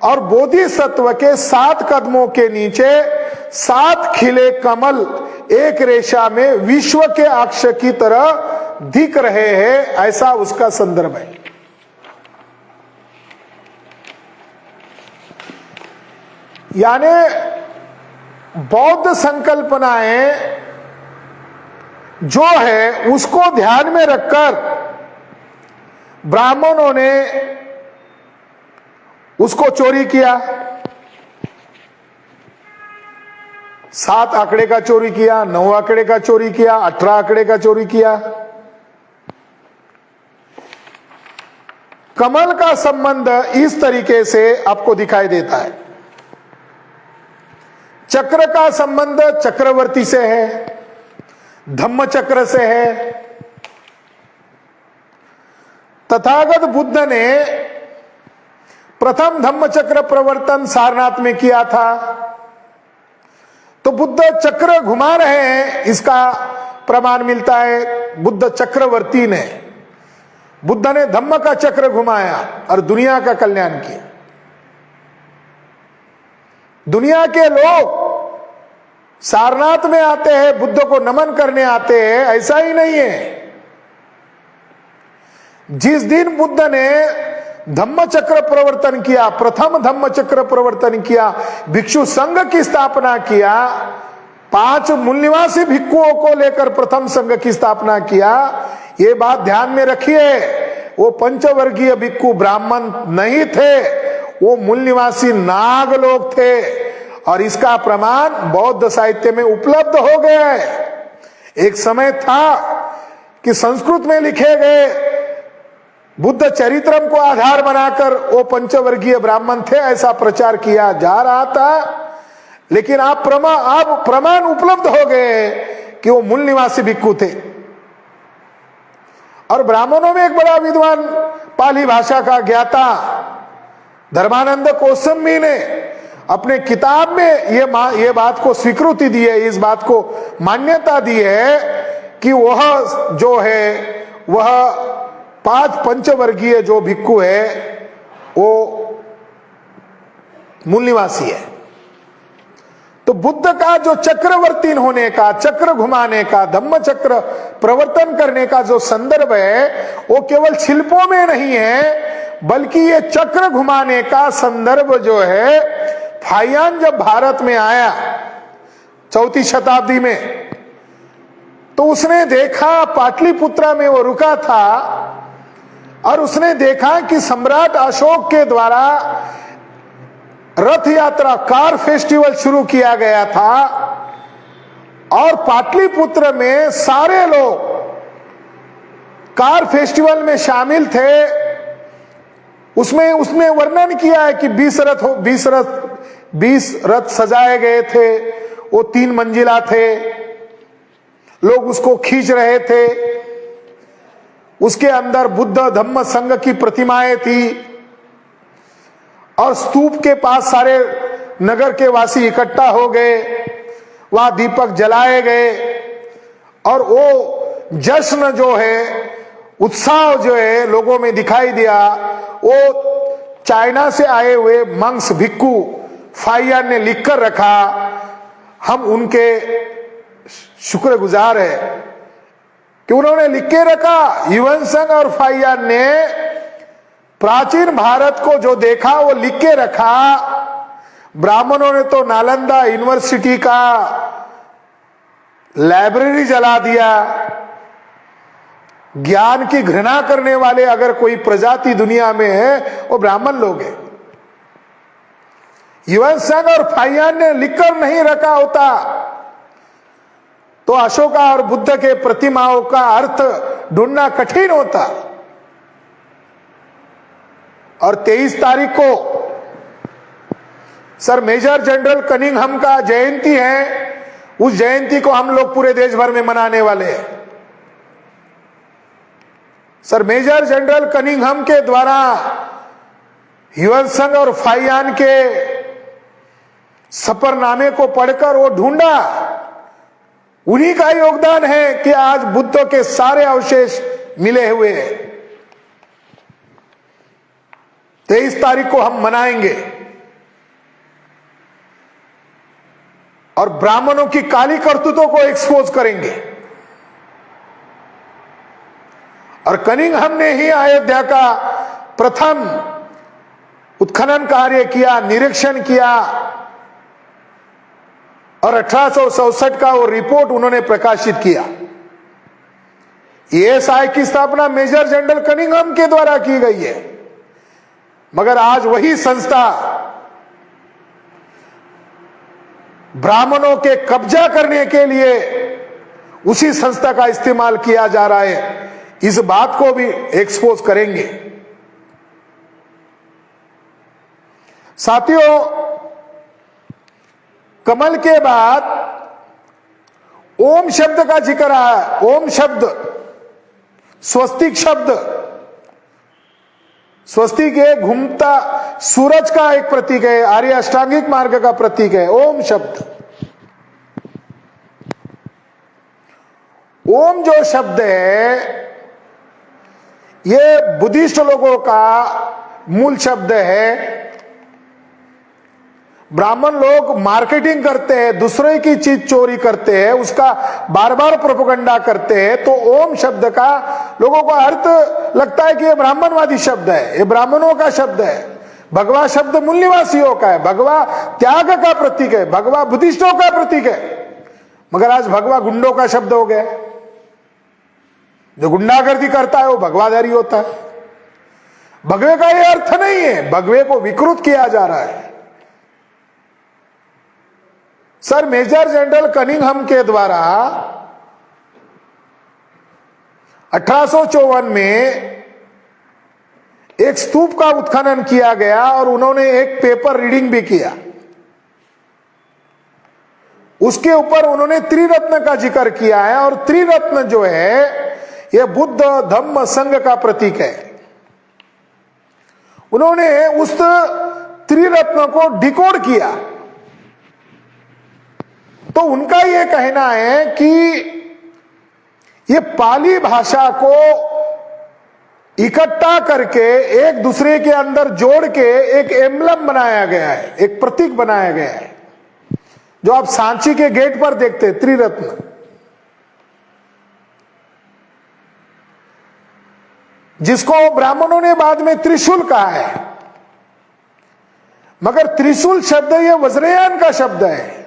और बोधिसत्व के 7 कदमों के नीचे 7 खिले कमल एक रेशा में विश्व के अक्ष की तरह दिख रहे हैं, ऐसा उसका संदर्भ है। यानी बौद्ध संकल्पनाएं जो है उसको ध्यान में रखकर ब्राह्मणों ने उसको चोरी किया। 7 आंकड़े का चोरी किया, 9 आंकड़े का चोरी किया, 18 आंकड़े का चोरी किया। कमल का संबंध इस तरीके से आपको दिखाई देता है। चक्र का संबंध चक्रवर्ती से है, धम्म चक्र से है। तथागत बुद्ध ने प्रथम धम्म चक्र प्रवर्तन सारनाथ में किया था, तो बुद्ध चक्र घुमा रहे हैं, इसका प्रमाण मिलता है बुद्ध चक्रवर्ती ने। बुद्ध ने धम्म का चक्र घुमाया और दुनिया का कल्याण किया। दुनिया के लोग सारनाथ में आते हैं, बुद्ध को नमन करने आते हैं, ऐसा ही नहीं है। जिस दिन बुद्ध ने धम्म चक्र प्रवर्तन किया, प्रथम धम्म चक्र प्रवर्तन किया, भिक्षु संघ की स्थापना किया, 5 मूल निवासी भिक्षुओं को लेकर प्रथम संघ की स्थापना किया। ये बात ध्यान में रखिए, वो पंचवर्गीय भिक्षु ब्राह्मण नहीं थे, वो मूल निवासी नाग लोग थे, और इसका प्रमाण बौद्ध साहित्य में उपलब्ध हो गया है। एक समय था कि संस्कृत में लिखे गए बुद्ध चरित्रम को आधार बनाकर वो पंचवर्गीय ब्राह्मण थे, ऐसा प्रचार किया जा रहा था। लेकिन आप प्रमाण उपलब्ध हो गए कि वो मूल निवासी भिक्षु थे। और ब्राह्मणों में एक बड़ा विद्वान, पाली भाषा का ज्ञाता धर्मानंद कोसंबी ने अपने किताब में ये बात को स्वीकृति दी है, इस बात को मान्यता दी है कि वह जो है वह 5 पंचवर्गीय जो भिक्षु है वो मूल निवासी है। तो बुद्ध का जो चक्रवर्ती होने का, चक्र घुमाने का, धम्म चक्र प्रवर्तन करने का जो संदर्भ है वो केवल शिल्पों में नहीं है, बल्कि ये चक्र घुमाने का संदर्भ जो है, फाहियान जब भारत में आया 4वीं शताब्दी में, तो उसने देखा, पाटलिपुत्रा में वो रुका था और उसने देखा कि सम्राट अशोक के द्वारा रथ यात्रा, कार फेस्टिवल शुरू किया गया था, और पाटलिपुत्र में सारे लोग कार फेस्टिवल में शामिल थे। उसमें उसने वर्णन किया है कि 20 रथ सजाए गए थे, वो 3 मंजिला थे, लोग उसको खींच रहे थे। उसके अंदर बुद्ध धम्म संघ की प्रतिमाएं थी, और स्तूप के पास सारे नगर के वासी इकट्ठा हो गए, वहां दीपक जलाए गए, और वो जश्न जो है, उत्साह जो है लोगों में दिखाई दिया। वो चाइना से आए हुए मंक्स भिक्षु फाहियान ने लिखकर रखा, हम उनके शुक्रगुजार है कि उन्होंने लिख के रखा। ह्यूएनत्सांग और फाहियान ने प्राचीन भारत को जो देखा वो लिख के रखा। ब्राह्मणों ने तो नालंदा यूनिवर्सिटी का लाइब्रेरी जला दिया। ज्ञान की घृणा करने वाले अगर कोई प्रजाति दुनिया में है वो ब्राह्मण लोग हैं। ह्यूएनत्सांग और फाहियान ने लिखकर नहीं रखा होता तो अशोका और बुद्ध के प्रतिमाओं का अर्थ ढूंढना कठिन होता। और 23 तारीख को सर मेजर जनरल कनिंघम का जयंती है। उस जयंती को हम लोग पूरे देश भर में मनाने वाले हैं। सर मेजर जनरल कनिंघम के द्वारा युवन संघ और फाइयान के सफरनामे को पढ़कर वो ढूंढा, उन्हीं का योगदान है कि आज बुद्ध के सारे अवशेष मिले हुए हैं। 23 तारीख को हम मनाएंगे और ब्राह्मणों की काली करतूतों को एक्सपोज करेंगे। और कनिंघम ने ही अयोध्या का प्रथम उत्खनन कार्य किया, निरीक्षण किया और 1867 का वो रिपोर्ट उन्होंने प्रकाशित किया। एएसआई की स्थापना मेजर जनरल कनिंघम के द्वारा की गई है, मगर आज वही संस्था ब्राह्मणों के कब्जा करने के लिए उसी संस्था का इस्तेमाल किया जा रहा है। इस बात को भी एक्सपोज करेंगे। साथियों, कमल के बाद ओम शब्द का जिक्र आया। ओम शब्द स्वस्तिक शब्द, स्वस्तिक एक घूमता सूरज का एक प्रतीक है, आर्य अष्टांगिक मार्ग का प्रतीक है ओम शब्द। ओम जो शब्द है ये बुद्धिस्ट लोगों का मूल शब्द है। ब्राह्मण लोग मार्केटिंग करते हैं, दूसरे की चीज चोरी करते हैं, उसका बार बार प्रोपेगेंडा करते हैं, तो ओम शब्द का लोगों को अर्थ लगता है कि ये ब्राह्मणवादी शब्द है, ये ब्राह्मणों का शब्द है। भगवा शब्द मूल निवासियों का है, भगवा त्याग का प्रतीक है, भगवा बुद्धिस्टों का प्रतीक है। मगर आज भगवा गुंडों का शब्द हो गया। जो गुंडागर्दी करता है वो भगवाधारी होता है। भगवे का ये अर्थ नहीं है, भगवे को विकृत किया जा रहा है। सर मेजर जनरल कनिंघम के द्वारा 1854 में एक स्तूप का उत्खनन किया गया और उन्होंने एक पेपर रीडिंग भी किया। उसके ऊपर उन्होंने त्रिरत्न का जिक्र किया है और त्रिरत्न जो है यह बुद्ध धम्म संघ का प्रतीक है। उन्होंने उस त्रिरत्न को डिकोड किया। तो उनका यह कहना है कि ये पाली भाषा को इकट्ठा करके एक दूसरे के अंदर जोड़ के एक एम्बलम बनाया गया है, एक प्रतीक बनाया गया है, जो आप सांची के गेट पर देखते हैं, त्रिरत्न। जिसको ब्राह्मणों ने बाद में त्रिशूल कहा है, मगर त्रिशूल शब्द ये वज्रयान का शब्द है।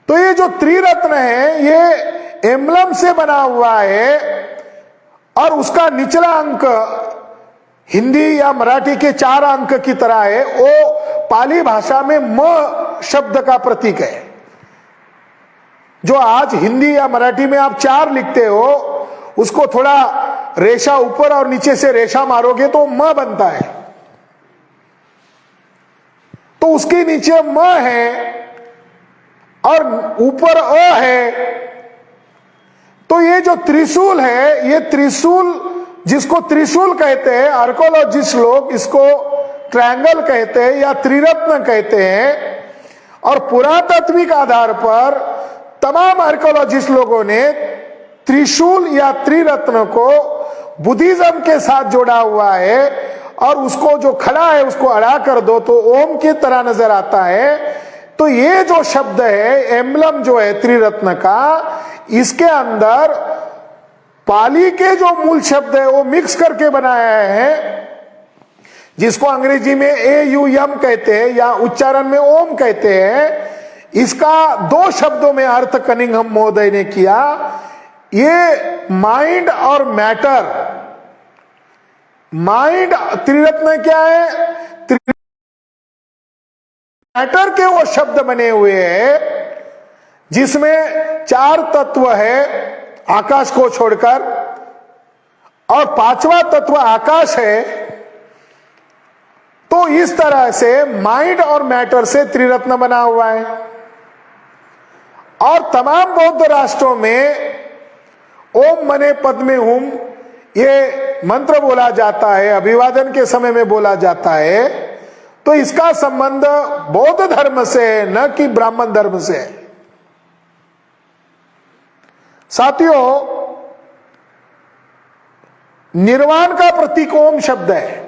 तो ये जो त्रिरत्न है ये एम्बलम से बना हुआ है और उसका निचला अंक हिंदी या मराठी के 4 अंक की तरह है। वो पाली भाषा में म शब्द का प्रतीक है, जो आज हिंदी या मराठी में आप 4 लिखते हो, उसको थोड़ा रेशा ऊपर और नीचे से रेशा मारोगे तो म बनता है। तो उसके नीचे म है और ऊपर अ है। तो ये जो त्रिशूल है, ये त्रिशूल जिसको त्रिशूल कहते हैं, आर्कोलॉजिस्ट लोग इसको ट्रायंगल कहते हैं या त्रिरत्न कहते हैं। और पुरातात्विक आधार पर तमाम आर्कोलॉजिस्ट लोगों ने त्रिशूल या त्रिरत्न को बुद्धिज्म के साथ जोड़ा हुआ है और उसको जो खड़ा है उसको अड़ा कर दो तो ओम की तरह नजर आता है। तो ये जो शब्द है, एम्बलम जो है त्रिरत्न का, इसके अंदर पाली के जो मूल शब्द है वो मिक्स करके बनाया है, जिसको अंग्रेजी में AUM कहते हैं या उच्चारण में ओम कहते हैं। इसका 2 शब्दों में अर्थ कनिंघम महोदय ने किया। ये माइंड और मैटर, माइंड त्रिरत्न क्या है, मैटर के वो शब्द बने हुए हैं जिसमें 4 तत्व है आकाश को छोड़कर, और पांचवा तत्व आकाश है। तो इस तरह से माइंड और मैटर से त्रिरत्न बना हुआ है। और तमाम बौद्ध राष्ट्रों में ओम मने पद्मे हुम ये मंत्र बोला जाता है, अभिवादन के समय में बोला जाता है। तो इसका संबंध बौद्ध धर्म से है, न कि ब्राह्मण धर्म से है। साथियों, निर्वाण का प्रतीक ओम शब्द है।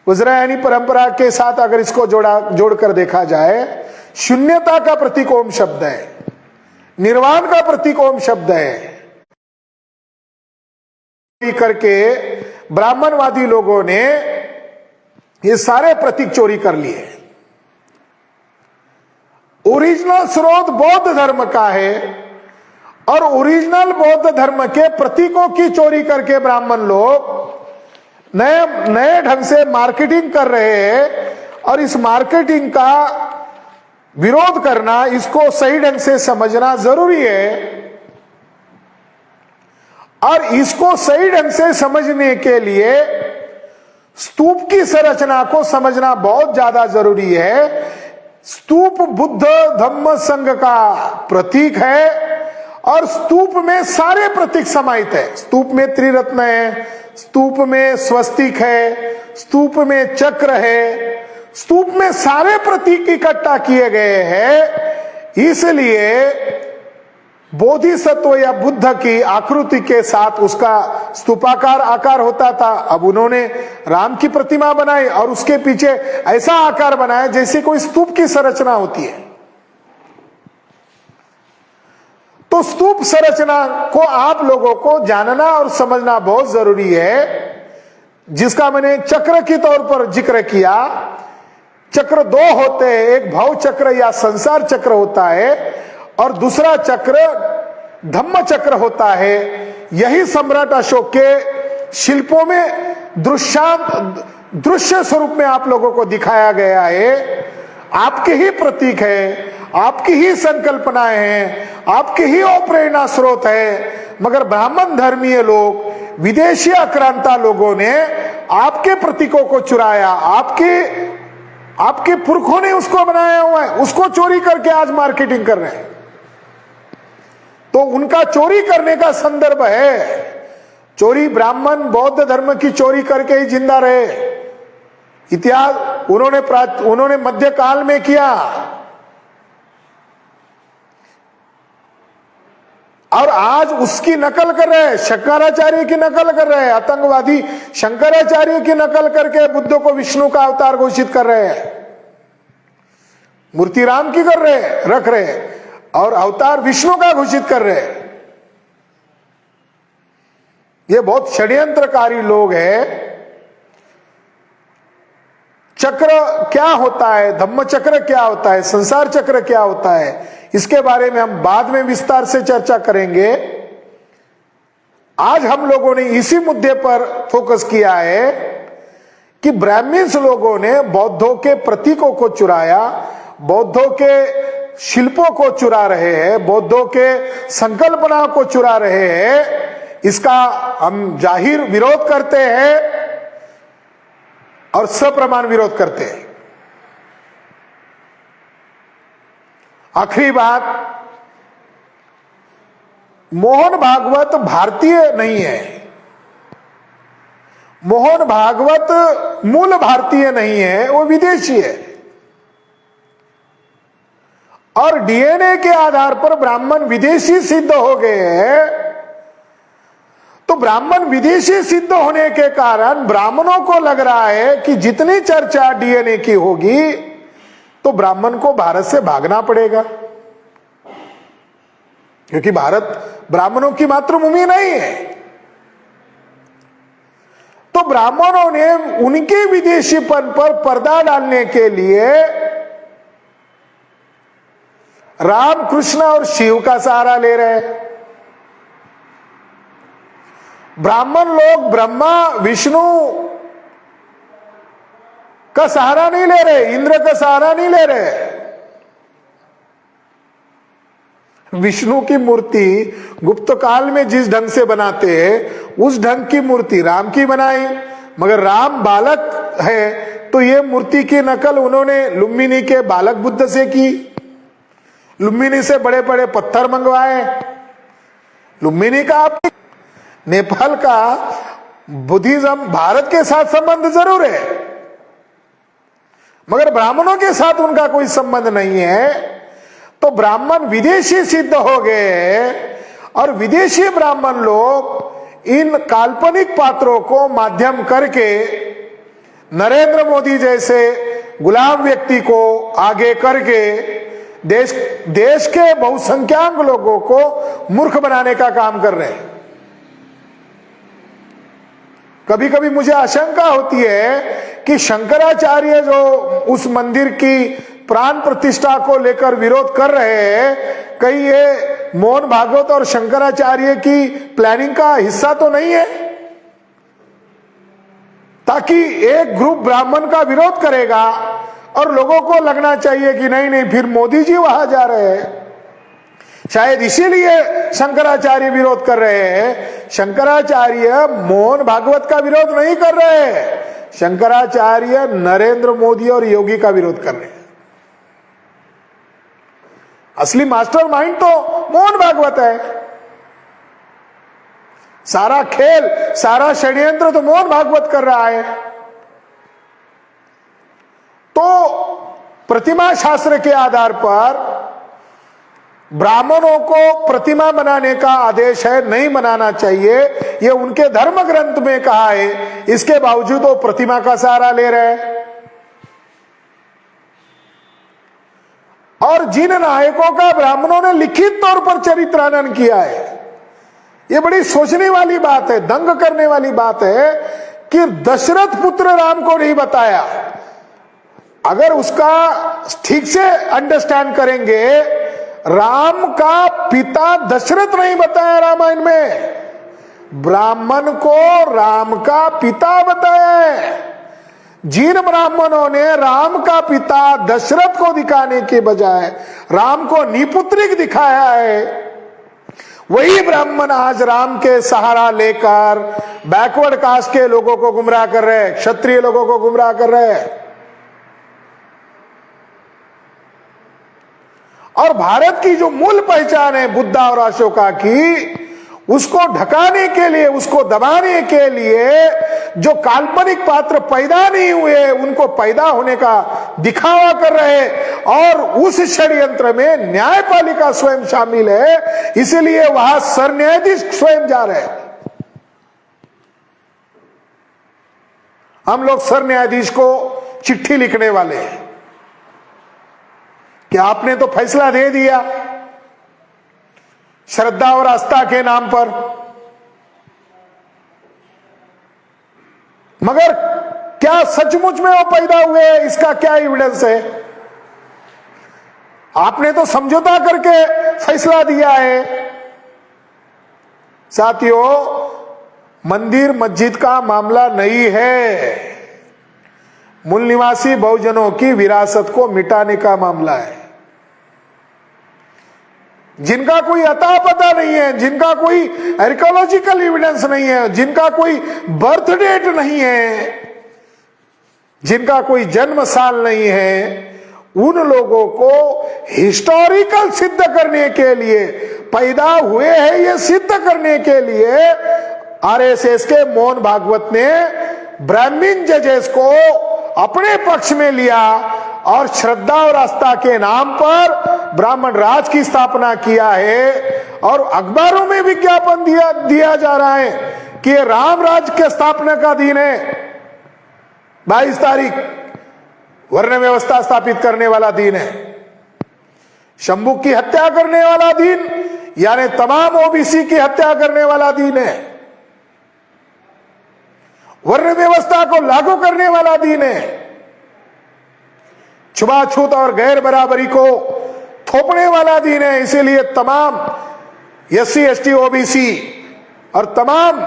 वज्रायनी परंपरा के साथ अगर इसको जोड़कर देखा जाए, शून्यता का प्रतीक ओम शब्द है, निर्वाण का प्रतीक ओम शब्द है। करके ब्राह्मणवादी लोगों ने ये सारे प्रतीक चोरी कर लिए। ओरिजिनल स्रोत बौद्ध धर्म का है और ओरिजिनल बौद्ध धर्म के प्रतीकों की चोरी करके ब्राह्मण लोग नए नए ढंग से मार्केटिंग कर रहे हैं। और इस मार्केटिंग का विरोध करना, इसको सही ढंग से समझना जरूरी है। और इसको सही ढंग से समझने के लिए स्तूप की संरचना को समझना बहुत ज्यादा जरूरी है। स्तूप बुद्ध धम्म संघ का प्रतीक है और स्तूप में सारे प्रतीक समाहित है। स्तूप में त्रिरत्न है, स्तूप में स्वस्तिक है, स्तूप में चक्र है, स्तूप में सारे प्रतीक इकट्ठा किए गए हैं। इसलिए बोधिसत्व या बुद्ध की आकृति के साथ उसका स्तूपाकार आकार होता था। अब उन्होंने राम की प्रतिमा बनाई और उसके पीछे ऐसा आकार बनाया जैसे कोई स्तूप की संरचना होती है। तो स्तूप संरचना को आप लोगों को जानना और समझना बहुत जरूरी है, जिसका मैंने चक्र के तौर पर जिक्र किया। चक्र दो होते हैं, एक भव चक्र या संसार चक्र होता है और दूसरा चक्र धम्म चक्र होता है। यही सम्राट अशोक के शिल्पों में दृश्य स्वरूप में आप लोगों को दिखाया गया है। आपके ही प्रतीक है, आपकी ही संकल्पनाएं हैं, आपके ही प्रेरणा स्रोत है। मगर ब्राह्मण धर्मीय लोग, विदेशी आक्रांता लोगों ने आपके प्रतीकों को चुराया। आपके पुरखों ने उसको बनाया हुआ है, उसको चोरी करके आज मार्केटिंग कर रहे हैं। तो उनका चोरी करने का संदर्भ है। चोरी ब्राह्मण बौद्ध धर्म की चोरी करके ही जिंदा रहे। इतिहास उन्होंने मध्यकाल में किया और आज उसकी नकल कर रहे हैं। शंकराचार्य की नकल कर रहे हैं, आतंकवादी शंकराचार्य की नकल करके बुद्ध को विष्णु का अवतार घोषित कर रहे हैं। मूर्ति राम की कर रहे हैं, रख रहे हैं और अवतार विष्णु का घोषित कर रहे हैं। ये बहुत षड्यंत्रकारी लोग हैं। चक्र क्या होता है, धम्म चक्र क्या होता है, संसार चक्र क्या होता है, इसके बारे में हम बाद में विस्तार से चर्चा करेंगे। आज हम लोगों ने इसी मुद्दे पर फोकस किया है कि ब्राह्मण्स लोगों ने बौद्धों के प्रतीकों को चुराया, बौद्धों के शिल्पों को चुरा रहे हैं, बौद्धों के संकल्पना को चुरा रहे हैं। इसका हम जाहिर विरोध करते हैं और सप्रमाण विरोध करते हैं। आखिरी बात, मोहन भागवत भारतीय नहीं है। मोहन भागवत मूल भारतीय नहीं है, वो विदेशी है। और डीएनए के आधार पर ब्राह्मण विदेशी सिद्ध हो गए हैं। तो ब्राह्मण विदेशी सिद्ध होने के कारण ब्राह्मणों को लग रहा है कि जितनी चर्चा डीएनए की होगी तो ब्राह्मण को भारत से भागना पड़ेगा, क्योंकि भारत ब्राह्मणों की मातृभूमि नहीं है। तो ब्राह्मणों ने उनके विदेशीपन पर पर्दा डालने के लिए राम, कृष्ण और शिव का सहारा ले रहे हैं। ब्राह्मण लोग ब्रह्मा, विष्णु का सहारा नहीं ले रहे, इंद्र का सहारा नहीं ले रहे। विष्णु की मूर्ति गुप्त काल में जिस ढंग से बनाते हैं उस ढंग की मूर्ति राम की बनाई, मगर राम बालक है तो ये मूर्ति की नकल उन्होंने लुम्बिनी के बालक बुद्ध से की। लुम्बिनी से बड़े बड़े पत्थर मंगवाए। लुम्बिनी का नेपाल का बुद्धिज्म भारत के साथ संबंध जरूर है, मगर ब्राह्मणों के साथ उनका कोई संबंध नहीं है। तो ब्राह्मण विदेशी सिद्ध हो गए और विदेशी ब्राह्मण लोग इन काल्पनिक पात्रों को माध्यम करके नरेंद्र मोदी जैसे गुलाम व्यक्ति को आगे करके देश के बहुसंख्यक लोगों को मूर्ख बनाने का काम कर रहे हैं। कभी कभी मुझे आशंका होती है कि शंकराचार्य जो उस मंदिर की प्राण प्रतिष्ठा को लेकर विरोध कर रहे हैं, कहीं ये मोहन भागवत और शंकराचार्य की प्लानिंग का हिस्सा तो नहीं है, ताकि एक ग्रुप ब्राह्मण का विरोध करेगा और लोगों को लगना चाहिए कि नहीं नहीं फिर मोदी जी वहां जा रहे हैं। शायद इसीलिए शंकराचार्य विरोध कर रहे हैं। शंकराचार्य मोहन भागवत का विरोध नहीं कर रहे हैं, शंकराचार्य नरेंद्र मोदी और योगी का विरोध कर रहे हैं। असली मास्टरमाइंड तो मोहन भागवत है। सारा खेल, सारा षड्यंत्र तो मोहन भागवत कर रहा है। तो प्रतिमा शास्त्र के आधार पर ब्राह्मणों को प्रतिमा बनाने का आदेश है, नहीं बनाना चाहिए, ये उनके धर्म ग्रंथ में कहा है। इसके बावजूद वो प्रतिमा का सहारा ले रहे हैं। और जिन नायकों का ब्राह्मणों ने लिखित तौर पर चरित्रानन किया है, ये बड़ी सोचने वाली बात है, दंग करने वाली बात है कि दशरथ पुत्र राम को नहीं बताया। अगर उसका ठीक से अंडरस्टैंड करेंगे, राम का पिता दशरथ नहीं बताया रामायण में, ब्राह्मण को राम का पिता बताया है। जिन ब्राह्मणों ने राम का पिता दशरथ को दिखाने के बजाय राम को निपुत्रिक दिखाया है, वही ब्राह्मण आज राम के सहारा लेकर बैकवर्ड कास्ट के लोगों को गुमराह कर रहे हैं, क्षत्रिय लोगों को गुमराह कर रहे हैं। और भारत की जो मूल पहचान है बुद्धा और अशोका की, उसको ढकाने के लिए, उसको दबाने के लिए जो काल्पनिक पात्र पैदा नहीं हुए, उनको पैदा होने का दिखावा कर रहे हैं। और उस षड्यंत्र में न्यायपालिका स्वयं शामिल है, इसलिए वहां सरन्यायाधीश स्वयं जा रहे हैं। हम लोग सरन्यायाधीश को चिट्ठी लिखने वाले हैं कि आपने तो फैसला दे दिया श्रद्धा और आस्था के नाम पर, मगर क्या सचमुच में वो पैदा हुए, इसका क्या एविडेंस है? आपने तो समझौता करके फैसला दिया है। साथियों, मंदिर मस्जिद का मामला नहीं है, मूल निवासी बहुजनों की विरासत को मिटाने का मामला है। जिनका कोई अता पता नहीं है, जिनका कोई आर्कियोलॉजिकल एविडेंस नहीं है, जिनका कोई बर्थ डेट नहीं है, जिनका कोई जन्म साल नहीं है, उन लोगों को हिस्टोरिकल सिद्ध करने के लिए, पैदा हुए हैं ये सिद्ध करने के लिए आरएसएस के मोहन भागवत ने ब्राह्मण जजेस को अपने पक्ष में लिया और श्रद्धा और आस्था के नाम पर ब्राह्मण राज की स्थापना किया है। और अखबारों में विज्ञापन दिया जा रहा है कि ये राम राज के स्थापना का दिन है, 22 तारीख वर्ण व्यवस्था स्थापित करने वाला दिन है, शंभू की हत्या करने वाला दिन, यानी तमाम ओबीसी की हत्या करने वाला दिन है, वर्ण व्यवस्था को लागू करने वाला दिन है, छुआछूत और गैर बराबरी को थोपने वाला दिन है। इसीलिए तमाम एससी एसटी ओबीसी और तमाम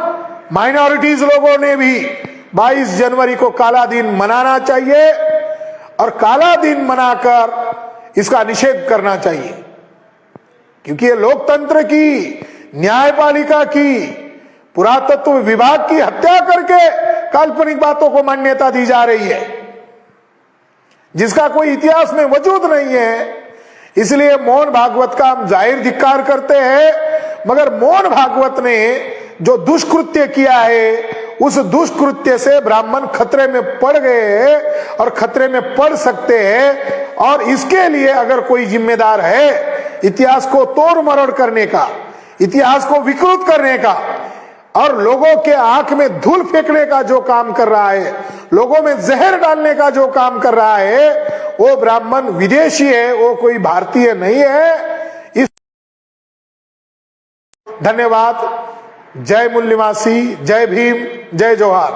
माइनॉरिटीज लोगों ने भी 22 जनवरी को काला दिन मनाना चाहिए और काला दिन मनाकर इसका निषेध करना चाहिए क्योंकि ये लोकतंत्र की, न्यायपालिका की, पुरातत्व विभाग की हत्या करके काल्पनिक बातों को मान्यता दी जा रही है, जिसका कोई इतिहास में वजूद नहीं है। इसलिए मोहन भागवत का हम जाहिर धिक्कार करते हैं, मगर मोहन भागवत ने जो दुष्कृत्य किया है, उस दुष्कृत्य से ब्राह्मण खतरे में पड़ गए हैं और खतरे में पड़ सकते हैं। और इसके लिए अगर कोई जिम्मेदार है इतिहास को तोड़ मरोड़ करने का, इतिहास को विकृत करने का और लोगों के आंख में धूल फेंकने का जो काम कर रहा है, लोगों में जहर डालने का जो काम कर रहा है, वो ब्राह्मण विदेशी है, वो कोई भारतीय नहीं है। इस धन्यवाद। जय मूल निवासी, जय भीम, जय जोहार।